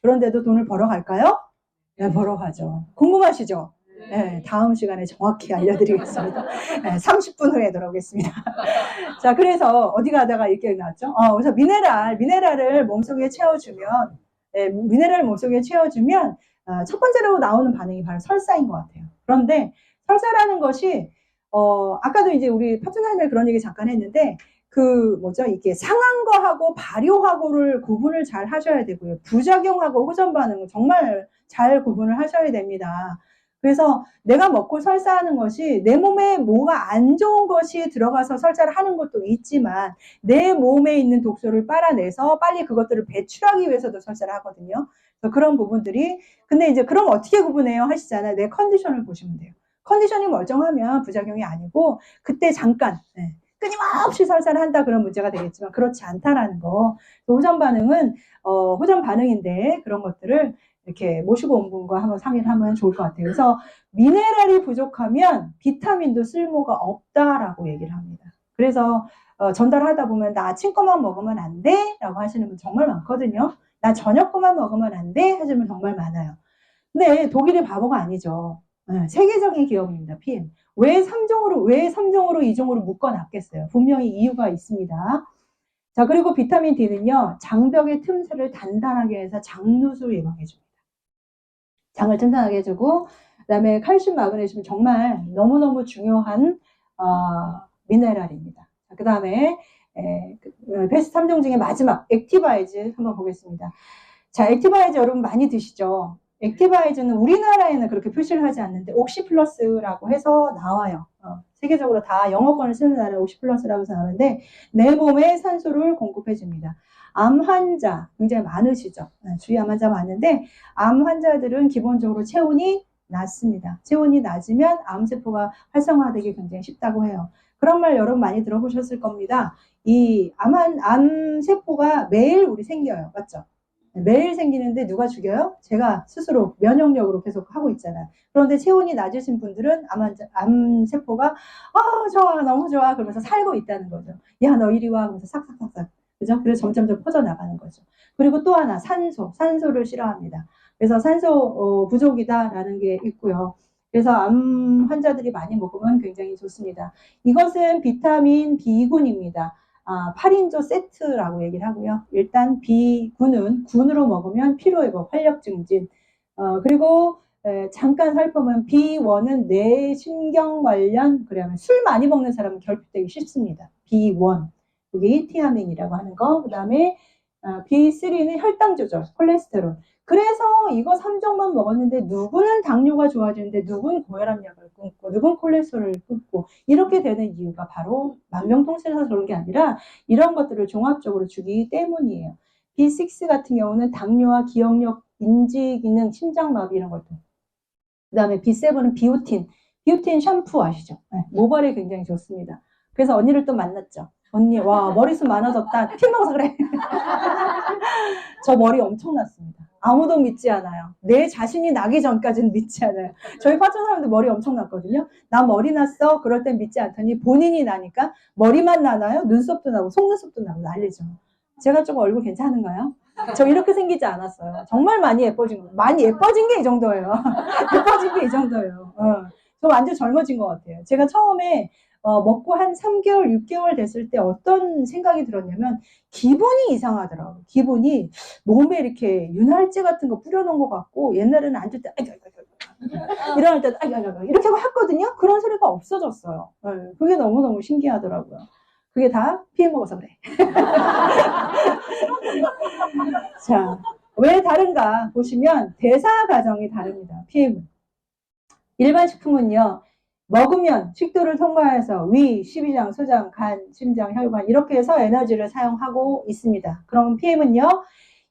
그런데도 돈을 벌어갈까요? 네, 벌어가죠. 궁금하시죠? 네, 다음 시간에 정확히 알려드리겠습니다. 30분 후에 돌아오겠습니다. 자, 그래서 어디 가다가 이렇게 나왔죠? 그래서 미네랄을 몸속에 채워주면, 미네랄을 몸속에 채워주면, 첫 번째로 나오는 반응이 바로 설사인 것 같아요. 그런데 설사라는 것이, 아까도 이제 우리 파트너님이 그런 얘기 잠깐 했는데, 이게 상한거하고 발효하고를 구분을 잘 하셔야 되고요. 부작용하고 호전 반응은 정말 잘 구분을 하셔야 됩니다. 그래서 내가 먹고 설사하는 것이 내 몸에 뭐가 안 좋은 것이 들어가서 설사를 하는 것도 있지만 내 몸에 있는 독소를 빨아내서 빨리 그것들을 배출하기 위해서도 설사를 하거든요. 그래서 그런 부분들이, 근데 이제 그럼 어떻게 구분해요? 하시잖아요. 내 컨디션을 보시면 돼요. 컨디션이 멀쩡하면 부작용이 아니고 그때 잠깐 끊임없이 설사를 한다 그런 문제가 되겠지만 그렇지 않다라는 거. 호전 반응은 호전 반응인데 그런 것들을 이렇게 모시고 온 분과 한번 상의를 하면 좋을 것 같아요. 그래서 미네랄이 부족하면 비타민도 쓸모가 없다라고 얘기를 합니다. 그래서 전달하다 보면 나 아침 거만 먹으면 안 돼? 라고 하시는 분 정말 많거든요. 나 저녁 거만 먹으면 안 돼? 하시는 분 정말 많아요. 근데 독일이 바보가 아니죠. 세계적인 기업입니다. PM. 왜 3종으로 2종으로 묶어놨겠어요? 분명히 이유가 있습니다. 자, 그리고 비타민 D는요, 장벽의 틈새를 단단하게 해서 장누수 예방해줍니다. 장을 튼튼하게 해주고, 그 다음에 칼슘, 마그네슘 정말 너무너무 중요한 미네랄입니다. 그 다음에 베스트 3종 중에 마지막 액티바이즈 한번 보겠습니다. 자, 액티바이즈 여러분 많이 드시죠? 액티바이즈는 우리나라에는 그렇게 표시를 하지 않는데 옥시플러스라고 해서 나와요. 세계적으로 다 영어권을 쓰는 나라는 옥시플러스라고 해서 나오는데 내 몸에 산소를 공급해 줍니다. 암 환자 굉장히 많으시죠. 주위 암 환자 많은데 암 환자들은 기본적으로 체온이 낮습니다. 체온이 낮으면 암세포가 활성화되기 굉장히 쉽다고 해요. 그런 말 여러분 많이 들어보셨을 겁니다. 이 암세포가 매일 우리 생겨요. 맞죠? 매일 생기는데 누가 죽여요? 제가 스스로 면역력으로 계속 하고 있잖아요. 그런데 체온이 낮으신 분들은 암세포가 좋아, 너무 좋아 그러면서 살고 있다는 거죠. 야, 너 이리 와 하면서 싹싹싹싹. 그죠? 그래서 점점점 퍼져나가는 거죠. 그리고 또 하나 산소를 싫어합니다. 그래서 산소 부족이다라는 게 있고요. 그래서 암 환자들이 많이 먹으면 굉장히 좋습니다. 이것은 비타민 B군입니다. 8인조 세트라고 얘기를 하고요. 일단 B군은 군으로 먹으면 피로회복, 활력 증진. 그리고 잠깐 살펴보면 B1은 뇌 신경 관련, 그러면 술 많이 먹는 사람은 결핍되기 쉽습니다. B1. 이게 티아민이라고 하는 거. 그 다음에 B3는 혈당 조절, 콜레스테롤. 그래서 이거 3종만 먹었는데 누구는 당뇨가 좋아지는데 누구는 고혈압약을 끊고 누구는 콜레스테롤을 끊고 이렇게 되는 이유가 바로 만병통치여서 그런 게 아니라 이런 것들을 종합적으로 주기 때문이에요. B6 같은 경우는 당뇨와 기억력, 인지기능, 심장마비 이런 것들. 그 다음에 B7은 비오틴 샴푸 아시죠? 네, 모발에 굉장히 좋습니다. 그래서 언니를 또 만났죠. 언니, 와, 머리숱 많아졌다. 피 먹어서 그래. 저 머리 엄청 났습니다. 아무도 믿지 않아요. 내 자신이 나기 전까지는 믿지 않아요. 저희 파천 사람들 머리 엄청 났거든요. 나 머리 났어. 그럴 땐 믿지 않더니 본인이 나니까 머리만 나나요? 눈썹도 나고 속눈썹도 나고 난리죠. 제가 조금 얼굴 괜찮은가요? 저 이렇게 생기지 않았어요. 정말 많이 예뻐진 거. 많이 예뻐진 게 이 정도예요. 예뻐진 게 이 정도예요. 저 완전 젊어진 것 같아요. 제가 처음에 먹고 한 3개월, 6개월 됐을 때 어떤 생각이 들었냐면 기분이 이상하더라고요. 기분이 몸에 이렇게 윤활제 같은 거 뿌려놓은 것 같고 옛날에는 앉을 때 일어날 때 이렇게 하고 했거든요. 그런 소리가 없어졌어요. 그게 너무너무 신기하더라고요. 그게 다 피해 먹어서 그래. 자, 왜 다른가 보시면 대사 과정이 다릅니다. PM은. 일반 식품은요. 먹으면 식도를 통과해서 위, 십이장, 소장, 간, 심장, 혈관 이렇게 해서 에너지를 사용하고 있습니다. 그럼 PM은요.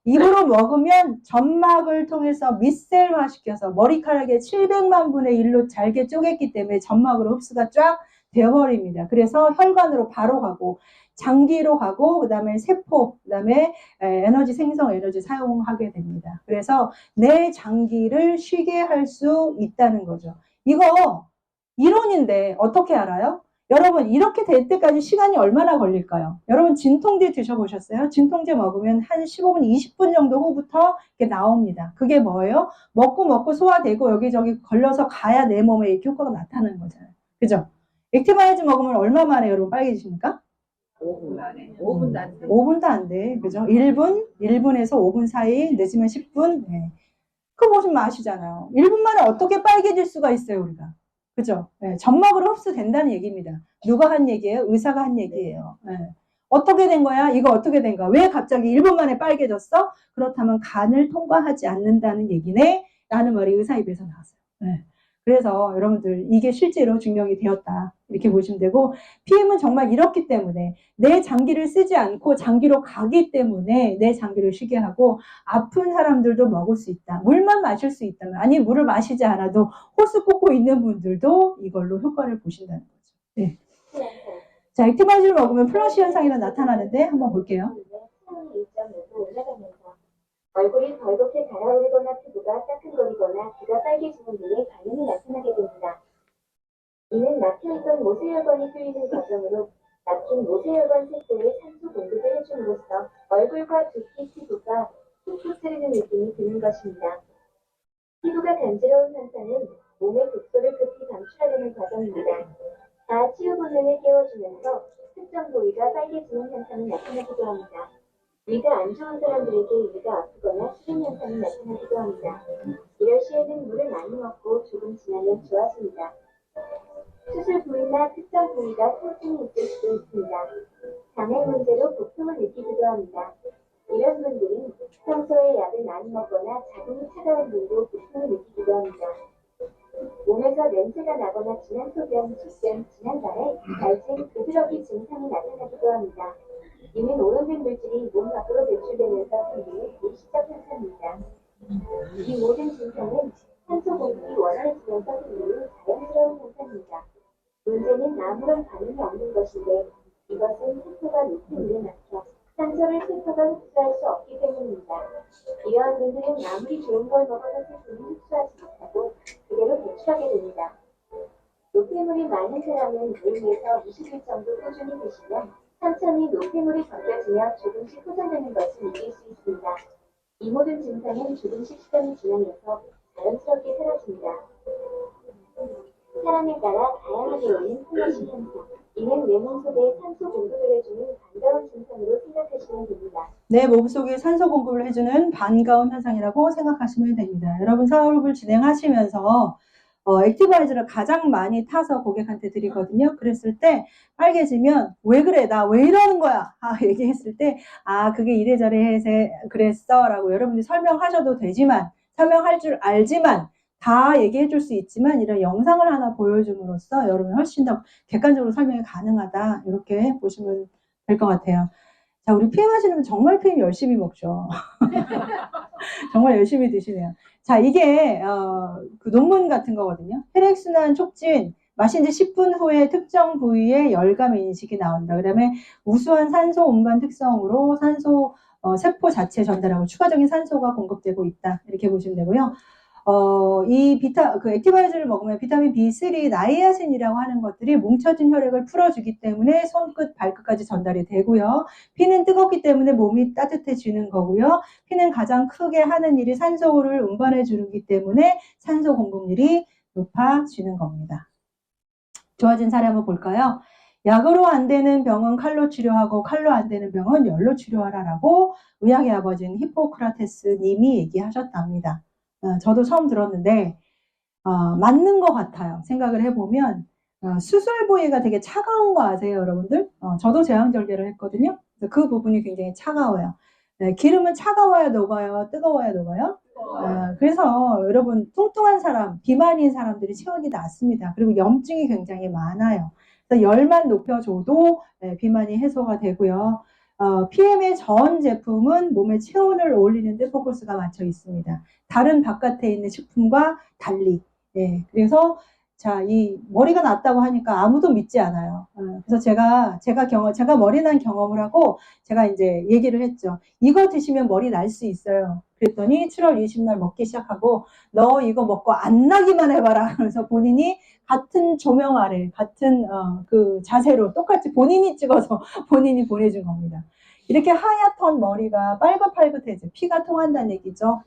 입으로 먹으면 점막을 통해서 미셀화시켜서 머리카락의 700만 분의 1로 잘게 쪼갰기 때문에 점막으로 흡수가 쫙 되어버립니다. 그래서 혈관으로 바로 가고 장기로 가고 그 다음에 세포, 그 다음에 에너지 생성, 에너지 사용하게 됩니다. 그래서 내 장기를 쉬게 할 수 있다는 거죠. 이거 이론인데 어떻게 알아요? 여러분 이렇게 될 때까지 시간이 얼마나 걸릴까요? 여러분 진통제 드셔보셨어요? 진통제 먹으면 한 15분, 20분 정도 후부터 이렇게 나옵니다. 그게 뭐예요? 먹고 소화되고 여기저기 걸려서 가야 내 몸에 이렇게 효과가 나타나는 거잖아요. 그죠? 액티바이즈 먹으면 얼마 만에 여러분 빨개지십니까? 5분 안에. 5분도 안 돼. 5분도 안 돼. 그죠? 1분에서 5분 사이, 늦으면 10분. 네. 그거 보시면 아시잖아요. 1분 만에 어떻게 빨개질 수가 있어요, 우리가. 그죠? 네, 점막으로 흡수된다는 얘기입니다. 누가 한 얘기예요? 의사가 한 얘기예요. 네. 어떻게 된 거야? 이거 어떻게 된 거야? 왜 갑자기 1분 만에 빨개졌어? 그렇다면 간을 통과하지 않는다는 얘기네? 라는 말이 의사 입에서 나왔어요. 네. 그래서 여러분들 이게 실제로 증명이 되었다. 이렇게 보시면 되고 PM은 정말 이렇기 때문에 내 장기를 쓰지 않고 장기로 가기 때문에 내 장기를 쉬게 하고 아픈 사람들도 먹을 수 있다. 물만 마실 수 있다면 아니 물을 마시지 않아도 호스 꽂고 있는 분들도 이걸로 효과를 보신다는 거죠. 네. 자, 액티바이즈를 먹으면 플러시 현상이 나타나는데 한번 볼게요. 얼굴이 벌겋게 달아오르거나 피부가 따끔거리거나 귀가 빨개지는 등의 반응이 나타나게 됩니다. 이는 막혀있던 모세혈관이 뚫리는 과정으로 막힌 모세혈관 세포에 산소 공급을 해줌으로써 얼굴과 두피 피부가 툭툭 트이는 느낌이 드는 것입니다. 피부가 간지러운 현상은 몸의 독소를 급히 방출하려는 과정입니다. 다 치유 본능을 깨워주면서 특정 부위가 빨개지는 현상이 나타나기도 합니다. 위가 안 좋은 사람들에게 위가 아프거나 수분 현상이 나타나기도 합니다. 이럴 시에는 물을 많이 먹고 조금 지나면 좋아집니다. 수술 부위나 특정 부위가 통증이 있을 수도 있습니다. 장애 문제로 복통을 느끼기도 합니다. 이런 분들은 평소에 약을 많이 먹거나 자궁이 차가운 분도 복통을 느끼기도 합니다. 몸에서 냄새가 나거나 진한 소변, 숙변, 진한 발에 갈증, 부드러기 증상이 나타나기도 합니다. 이는 오염된 물질이 몸 밖으로 배출되면서 생기는 일시적 현상입니다. 이 모든 증상은 산소 공급이 원활해지면서 생기는 자연스러운 현상입니다. 문제는 아무런 반응이 없는 것인데 이것은 세포가 높은 물에 막혀 산소를 세포가 흡수할 수 없기 때문입니다. 이러한 분들은 아무리 좋은 걸 먹어도 세포는 흡수하지 못하고 그대로 배출하게 됩니다. 노폐물이 많은 사람은 매일에서 20일 정도 꾸준히 드시면 천천히 노폐물이 벗겨지며 조금씩 흡수되는 것을 느낄 수 있습니다. 이 모든 증상은 조금씩 시간이 지나면서 자연스럽게 사라집니다. 사람에 따라 다양하게 오는 플러시 현상. 이는 내 몸속에 산소 공급을 해주는 반가운 증상으로 생각하시면 됩니다. 내 몸속에 산소 공급을 해주는 반가운 현상이라고 생각하시면 됩니다. 여러분 사업을 진행하시면서 액티바이저를 가장 많이 타서 고객한테 드리거든요. 그랬을 때 빨개지면 왜 그래? 나 왜 이러는 거야? 얘기했을 때 그게 이래저래 해서 그랬어 라고 여러분들이 설명하셔도 되지만 설명할 줄 알지만 다 얘기해 줄 수 있지만 이런 영상을 하나 보여줌으로써 여러분이 훨씬 더 객관적으로 설명이 가능하다 이렇게 보시면 될 것 같아요. 자, 우리 PM 하시는 분 정말 PM 열심히 먹죠. 정말 열심히 드시네요. 자, 이게 그 논문 같은 거거든요. 혈액순환 촉진, 마신 지 10분 후에 특정 부위에 열감 인식이 나온다. 그 다음에 우수한 산소 운반 특성으로 산소 세포 자체 전달하고 추가적인 산소가 공급되고 있다. 이렇게 보시면 되고요. 그 액티바이저를 먹으면 비타민 B3, 나이아신이라고 하는 것들이 뭉쳐진 혈액을 풀어주기 때문에 손끝, 발끝까지 전달이 되고요. 피는 뜨겁기 때문에 몸이 따뜻해지는 거고요. 피는 가장 크게 하는 일이 산소를 운반해 주기 때문에 산소 공급률이 높아지는 겁니다. 좋아진 사례 한번 볼까요? 약으로 안 되는 병은 칼로 치료하고 칼로 안 되는 병은 열로 치료하라라고 의학의 아버지인 히포크라테스 님이 얘기하셨답니다. 저도 처음 들었는데 맞는 것 같아요. 생각을 해보면 수술 부위가 되게 차가운 거 아세요, 여러분들? 저도 제왕절개를 했거든요. 그래서 그 부분이 굉장히 차가워요. 기름은 차가워야 녹아요, 뜨거워야 녹아요? 그래서 여러분 뚱뚱한 사람, 비만인 사람들이 체온이 낮습니다. 그리고 염증이 굉장히 많아요. 그래서 열만 높여줘도 비만이 해소가 되고요. PM의 전 제품은 몸의 체온을 올리는 데 포커스가 맞춰 있습니다. 다른 바깥에 있는 식품과 달리. 그래서 이 머리가 났다고 하니까 아무도 믿지 않아요. 그래서 제가 머리 난 경험을 하고 제가 이제 얘기를 했죠. 이거 드시면 머리 날 수 있어요. 그랬더니 7월 20일 먹기 시작하고 너 이거 먹고 안 나기만 해봐라. 그래서 본인이 같은 조명 아래 같은 그 자세로 똑같이 본인이 찍어서 본인이 보내준 겁니다. 이렇게 하얗던 머리가 빨긋빨긋해져 피가 통한다는 얘기죠.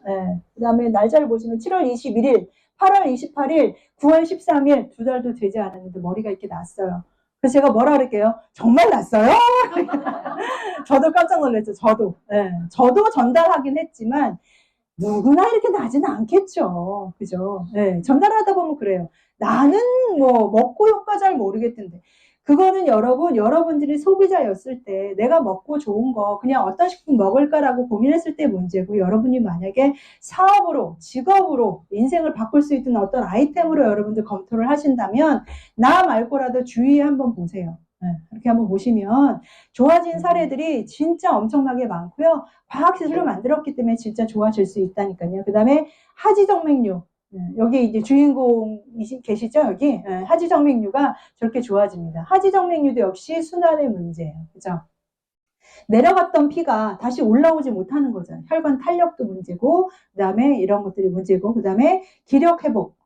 그 다음에 날짜를 보시면 7월 21일, 8월 28일, 9월 13일 2달도 되지 않았는데 머리가 이렇게 났어요. 그래서 제가 뭐라 그럴게요? 정말 났어요? 저도 깜짝 놀랐죠. 저도 전달하긴 했지만 누구나 이렇게 나지는 않겠죠. 그죠? 전달하다 보면 그래요. 나는 뭐 먹고 효과 잘 모르겠던데. 그거는 여러분들이 소비자였을 때 내가 먹고 좋은 거 그냥 어떤 식품 먹을까라고 고민했을 때 문제고 여러분이 만약에 사업으로 직업으로 인생을 바꿀 수 있는 어떤 아이템으로 여러분들 검토를 하신다면 나 말고라도 주위에 한번 보세요. 이렇게 한번 보시면 좋아진 사례들이 진짜 엄청나게 많고요. 과학기술로 만들었기 때문에 진짜 좋아질 수 있다니까요. 그 다음에 하지정맥류. 여기 이제 주인공 계시죠? 여기 하지정맥류가 저렇게 좋아집니다. 하지정맥류도 역시 순환의 문제예요. 그죠? 내려갔던 피가 다시 올라오지 못하는 거잖아요. 혈관 탄력도 문제고 그 다음에 이런 것들이 문제고 그 다음에 기력 회복.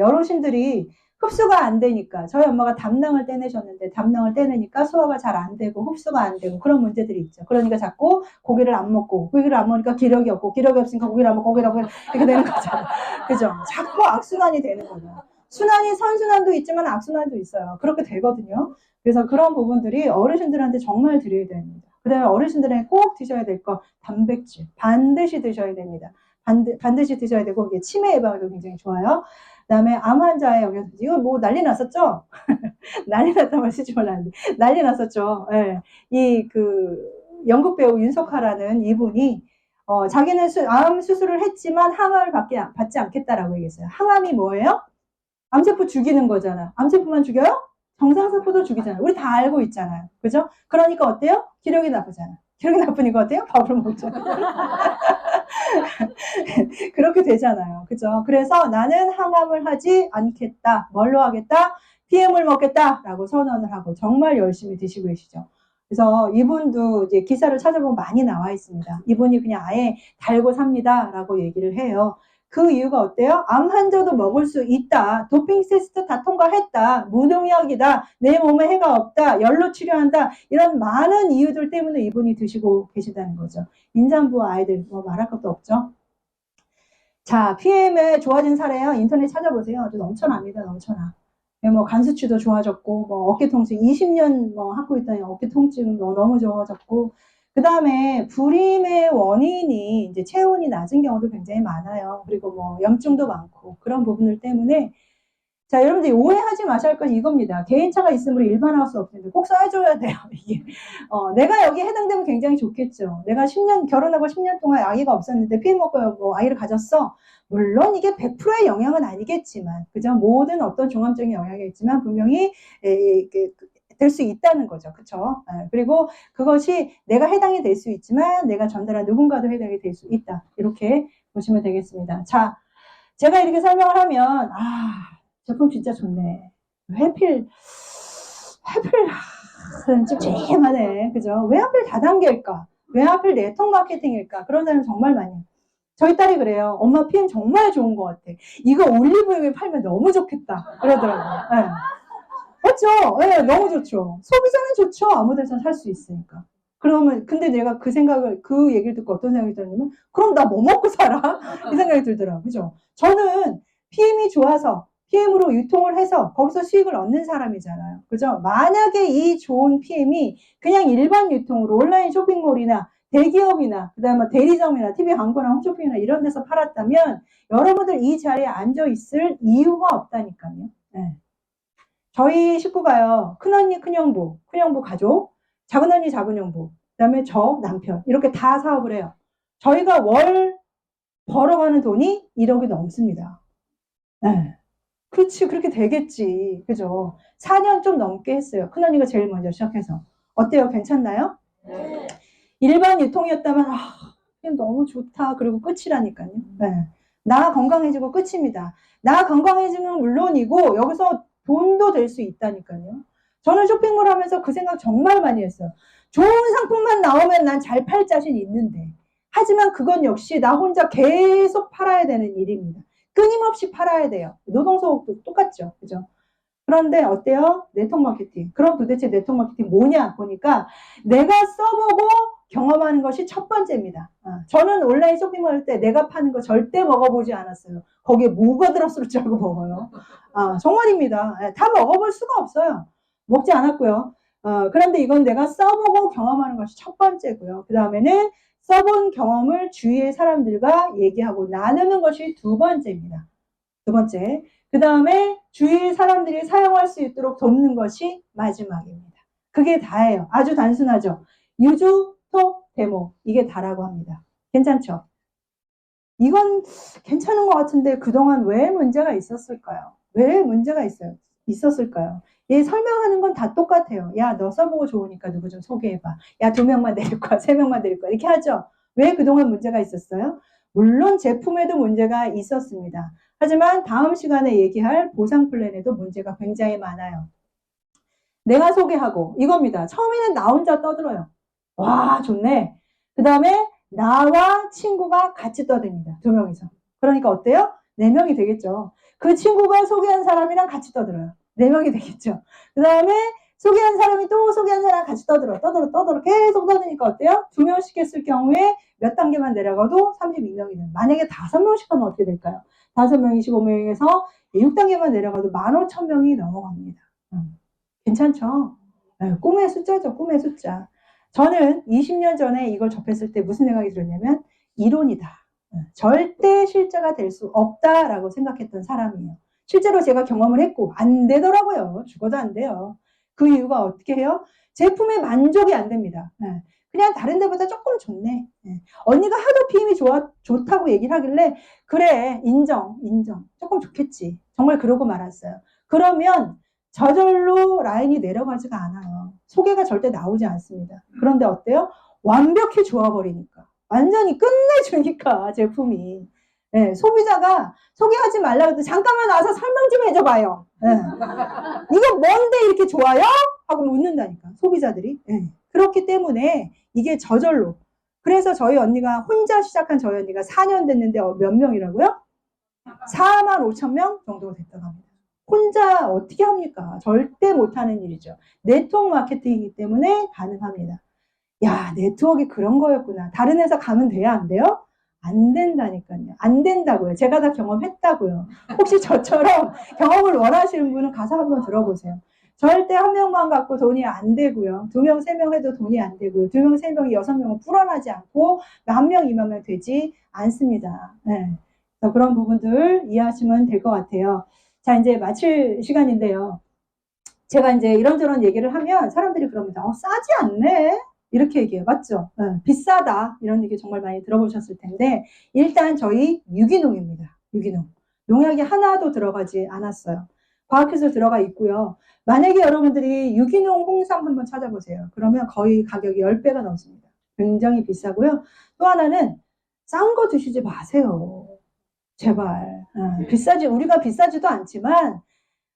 어르신들이 흡수가 안 되니까 저희 엄마가 담낭을 떼내셨는데 담낭을 떼내니까 소화가 잘 안 되고 흡수가 안 되고 그런 문제들이 있죠. 그러니까 자꾸 고기를 안 먹으니까 기력이 없고 기력이 없으니까 고기를 안 먹고 이렇게 되는 거잖아요. 그죠? 자꾸 악순환이 되는 거죠. 선순환도 있지만 악순환도 있어요. 그렇게 되거든요. 그래서 그런 부분들이 어르신들한테 정말 드려야 됩니다. 그 다음에 어르신들에게 꼭 드셔야 될 거 단백질 반드시 드셔야 됩니다. 반드시 드셔야 되고 이게 치매 예방에도 굉장히 좋아요. 그 다음에 암 환자의 영양 이거 뭐 난리 났었죠? 난리 났단 말 쓰지 말라는데 난리 났었죠. 이 연극 배우 윤석하라는 이분이 자기는 암 수술을 했지만 항암을 받지 않겠다라고 얘기했어요. 항암이 뭐예요? 암세포 죽이는 거잖아요. 암세포만 죽여요? 정상세포도 죽이잖아요. 우리 다 알고 있잖아요. 그죠? 그러니까 어때요? 기력이 나쁘잖아요. 기력이 나쁘니까 어때요? 밥을 먹잖아요. 그렇게 되잖아요. 그죠? 그래서 나는 항암을 하지 않겠다. 뭘로 하겠다? PM을 먹겠다라고 선언을 하고 정말 열심히 드시고 계시죠. 그래서 이분도 이제 기사를 찾아보면 많이 나와 있습니다. 이분이 그냥 아예 달고 삽니다라고 얘기를 해요. 그 이유가 어때요? 암 환자도 먹을 수 있다. 도핑 테스트 다 통과했다. 무농약이다. 내 몸에 해가 없다. 열로 치료한다. 이런 많은 이유들 때문에 이분이 드시고 계시다는 거죠. 임산부 아이들 뭐 말할 것도 없죠. 자, PM에 좋아진 사례요. 인터넷 찾아보세요. 아주 넘쳐납니다. 넘쳐나. 뭐 간수치도 좋아졌고, 뭐 어깨 통증 20년 뭐 하고 있더니 어깨 통증 너무 좋아졌고, 그 다음에 불임의 원인이 이제 체온이 낮은 경우도 굉장히 많아요. 그리고 뭐 염증도 많고 그런 부분들 때문에 자, 여러분들 오해하지 마셔야 할 건 이겁니다. 개인차가 있으므로 일반화할 수 없는데 꼭 써줘야 돼요. 이게 내가 여기에 해당되면 굉장히 좋겠죠. 내가 10년 결혼하고 10년 동안 아기가 없었는데 피해 먹고 뭐 아이를 가졌어. 물론 이게 100%의 영향은 아니겠지만, 그죠? 모든 어떤 종합적인 영향이 있지만 분명히 될 수 있다는 거죠. 그쵸? 그리고 그것이 내가 해당이 될 수 있지만 내가 전달한 누군가도 해당이 될 수 있다. 이렇게 보시면 되겠습니다. 자, 제가 이렇게 설명을 하면 제품 진짜 좋네. 해필 찜찜하네. 그죠? 왜 하필 다단계일까? 왜 하필 네트워크 마케팅일까? 그런 사람이 정말 많아요. 저희 딸이 그래요. 엄마 PM 정말 좋은 것 같아. 이거 올리브영에 팔면 너무 좋겠다. 그러더라고요. 네. 맞죠? 네, 너무 좋죠. 소비자는 좋죠. 아무 데서나 살 수 있으니까. 그러면 근데 내가 그 얘기를 듣고 어떤 생각이 들었냐면 그럼 나 뭐 먹고 살아? 이 생각이 들더라고요. 그죠? 저는 PM이 좋아서 PM으로 유통을 해서 거기서 수익을 얻는 사람이잖아요. 그죠? 만약에 이 좋은 PM이 그냥 일반 유통으로 온라인 쇼핑몰이나 대기업이나 그다음에 대리점이나 TV 광고나 홈쇼핑이나 이런 데서 팔았다면 여러분들 이 자리에 앉아 있을 이유가 없다니까요. 네. 저희 식구가요. 큰언니, 큰형부 가족, 작은언니, 작은형부, 그다음에 저 남편 이렇게 다 사업을 해요. 저희가 월 벌어가는 돈이 1억이 넘습니다. 네. 그렇지, 그렇게 되겠지. 그죠? 4년 좀 넘게 했어요. 큰언니가 제일 먼저 시작해서. 어때요? 괜찮나요? 네. 일반 유통이었다면 너무 좋다. 그리고 끝이라니까요. 네. 나 건강해지고 끝입니다. 나 건강해지면 물론이고 여기서 돈도 될 수 있다니까요. 저는 쇼핑몰 하면서 그 생각 정말 많이 했어요. 좋은 상품만 나오면 난 잘 팔 자신이 있는데 하지만 그건 역시 나 혼자 계속 팔아야 되는 일입니다. 끊임없이 팔아야 돼요. 노동소득도 똑같죠. 그죠? 그런데 어때요? 네트워크 마케팅. 그럼 도대체 네트워크 마케팅 뭐냐 보니까 내가 써보고 경험하는 것이 첫 번째입니다. 저는 온라인 쇼핑몰 할 때 내가 파는 거 절대 먹어보지 않았어요. 거기에 뭐가 들었을 줄 알고 먹어요. 정말입니다. 다 먹어볼 수가 없어요. 먹지 않았고요. 그런데 이건 내가 써보고 경험하는 것이 첫 번째고요. 그 다음에는 써본 경험을 주위의 사람들과 얘기하고 나누는 것이 두 번째입니다. 두 번째. 그 다음에 주위 사람들이 사용할 수 있도록 돕는 것이 마지막입니다. 그게 다예요. 아주 단순하죠. 유주, 톡, 데모. 이게 다라고 합니다. 괜찮죠? 이건 괜찮은 것 같은데 그동안 왜 문제가 있었을까요? 왜 문제가 있었을까요? 얘 설명하는 건 다 똑같아요. 야, 너 써보고 좋으니까 누구 좀 소개해봐. 야, 2명만 데릴 거야. 3명만 데릴 거야. 이렇게 하죠. 왜 그동안 문제가 있었어요? 물론 제품에도 문제가 있었습니다. 하지만 다음 시간에 얘기할 보상 플랜에도 문제가 굉장히 많아요. 내가 소개하고 이겁니다. 처음에는 나 혼자 떠들어요. 와, 좋네. 그 다음에 나와 친구가 같이 떠듭니다. 2명이서. 그러니까 어때요? 4명이 되겠죠. 그 친구가 소개한 사람이랑 같이 떠들어요. 4명이 되겠죠. 그 다음에 소개한 사람이 또 소개한 사람 같이 떠들어 계속 떠드니까 어때요? 2명씩 했을 경우에 몇 단계만 내려가도 32명이 돼요. 만약에 5명씩 하면 어떻게 될까요? 5명이 15명에서 6단계만 내려가도 15,000명이 넘어갑니다. 괜찮죠? 꿈의 숫자죠. 꿈의 숫자. 저는 20년 전에 이걸 접했을 때 무슨 생각이 들었냐면 이론이다. 절대 실제가 될 수 없다라고 생각했던 사람이에요. 실제로 제가 경험을 했고 안 되더라고요. 죽어도 안 돼요. 그 이유가 어떻게 해요? 제품에 만족이 안 됩니다. 그냥 다른 데보다 조금 좋네. 언니가 하도 PM이 좋다고 얘기를 하길래 그래 인정 조금 좋겠지. 정말 그러고 말았어요. 그러면 저절로 라인이 내려가지가 않아요. 소개가 절대 나오지 않습니다. 그런데 어때요? 완벽히 좋아버리니까. 완전히 끝내주니까 제품이. 예, 소비자가 소개하지 말라고 해도 잠깐만 와서 설명 좀 해줘봐요. 예. 이거 뭔데 이렇게 좋아요? 하고 묻는다니까 소비자들이. 예. 그렇기 때문에 이게 저절로. 그래서 저희 언니가 혼자 시작한 저희 언니가 4년 됐는데 몇 명이라고요? 45,000명 정도가 됐다고 합니다. 혼자 어떻게 합니까? 절대 못하는 일이죠. 네트워크 마케팅이기 때문에 가능합니다. 야, 네트워크가 그런 거였구나. 다른 회사 가면 돼요? 안 돼요? 안 된다니까요. 안 된다고요. 제가 다 경험했다고요. 혹시 저처럼 경험을 원하시는 분은 가서 한번 들어보세요. 절대 한 명만 갖고 돈이 안 되고요. 2명, 3명 해도 돈이 안 되고요. 2명, 3명이 6명은 불어나지 않고 1명, 2명 되지 않습니다. 네. 그런 부분들 이해하시면 될 것 같아요. 자, 이제 마칠 시간인데요. 제가 이제 이런저런 얘기를 하면 사람들이 그럽니다. 싸지 않네? 이렇게 얘기해요. 맞죠? 네, 비싸다. 이런 얘기 정말 많이 들어보셨을 텐데, 일단 저희 유기농입니다. 유기농. 농약이 하나도 들어가지 않았어요. 과학기술 들어가 있고요. 만약에 여러분들이 유기농 홍삼 한번 찾아보세요. 그러면 거의 가격이 10배가 넘습니다. 굉장히 비싸고요. 또 하나는 싼 거 드시지 마세요. 제발. 비싸지, 우리가 비싸지도 않지만,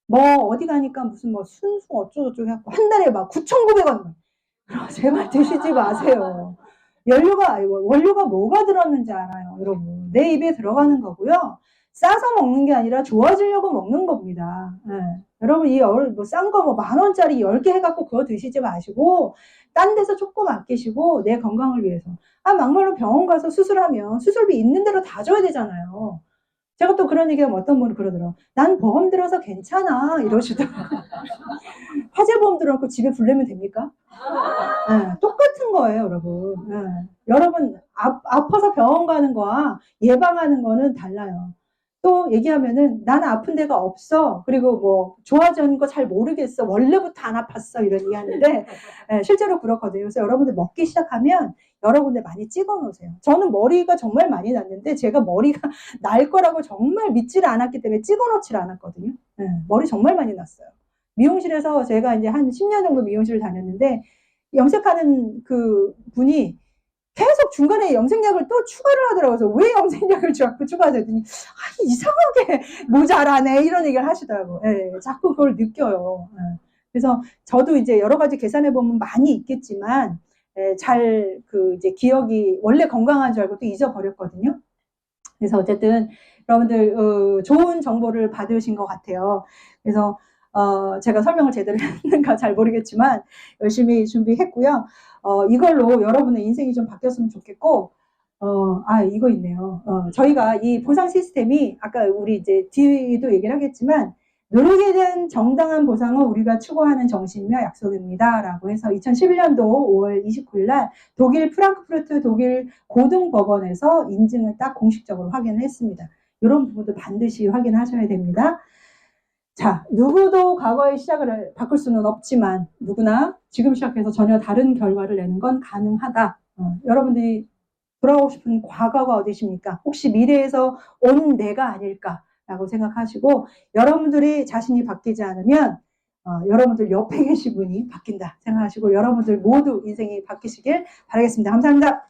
뭐, 어디 가니까 무슨 뭐 순수 어쩌고저쩌고 해갖고 한 달에 막 9,900원. 제발 드시지 마세요. 원료가 뭐가 들었는지 알아요, 여러분. 내 입에 들어가는 거고요. 싸서 먹는 게 아니라 좋아지려고 먹는 겁니다. 여러분, 뭐 싼 거 뭐 10,000원짜리 10개 해갖고 그거 드시지 마시고, 딴 데서 조금 아끼시고, 내 건강을 위해서. 막말로 병원 가서 수술하면 수술비 있는 대로 다 줘야 되잖아요. 제가 또 그런 얘기하면 어떤 분은 그러더라고요. 난 보험 들어서 괜찮아. 이러시더라고요. 화재보험 들어놓고 집에 불내면 됩니까? 똑같은 거예요, 여러분. 여러분, 아파서 병원 가는 거와 예방하는 거는 달라요. 또 얘기하면은 나는 아픈 데가 없어. 그리고 뭐 좋아지는 거 잘 모르겠어. 원래부터 안 아팠어. 이런 얘기 하는데 실제로 그렇거든요. 그래서 여러분들 먹기 시작하면 여러분들 많이 찍어 놓으세요. 저는 머리가 정말 많이 났는데 제가 머리가 날 거라고 정말 믿지를 않았기 때문에 찍어 놓지를 않았거든요. 머리 정말 많이 났어요. 미용실에서 제가 이제 한 10년 정도 미용실을 다녔는데 염색하는 그 분이 계속 중간에 염색약을 또 추가를 하더라고요. 그래서 왜 염색약을 자꾸 추가하더니 이상하게 모자라네 이런 얘기를 하시더라고요. 자꾸 그걸 느껴요. 그래서 저도 이제 여러 가지 계산해 보면 많이 있겠지만 이제 기억이 원래 건강한 줄 알고 또 잊어버렸거든요. 그래서 어쨌든 여러분들 좋은 정보를 받으신 것 같아요. 그래서 제가 설명을 제대로 했는가 잘 모르겠지만 열심히 준비했고요. 이걸로 여러분의 인생이 좀 바뀌었으면 좋겠고, 이거 있네요. 저희가 이 보상 시스템이 아까 우리 이제 뒤에도 얘기를 하겠지만 노력에 대한 정당한 보상은 우리가 추구하는 정신이며 약속입니다. 라고 해서 2011년도 5월 29일 날 독일 프랑크푸르트 독일 고등법원에서 인증을 딱 공식적으로 확인을 했습니다. 이런 부분도 반드시 확인하셔야 됩니다. 자, 누구도 과거의 시작을 바꿀 수는 없지만 누구나 지금 시작해서 전혀 다른 결과를 내는 건 가능하다. 여러분들이 돌아오고 싶은 과거가 어디십니까? 혹시 미래에서 온 내가 아닐까라고 생각하시고 여러분들이 자신이 바뀌지 않으면 여러분들 옆에 계신 분이 바뀐다 생각하시고 여러분들 모두 인생이 바뀌시길 바라겠습니다. 감사합니다.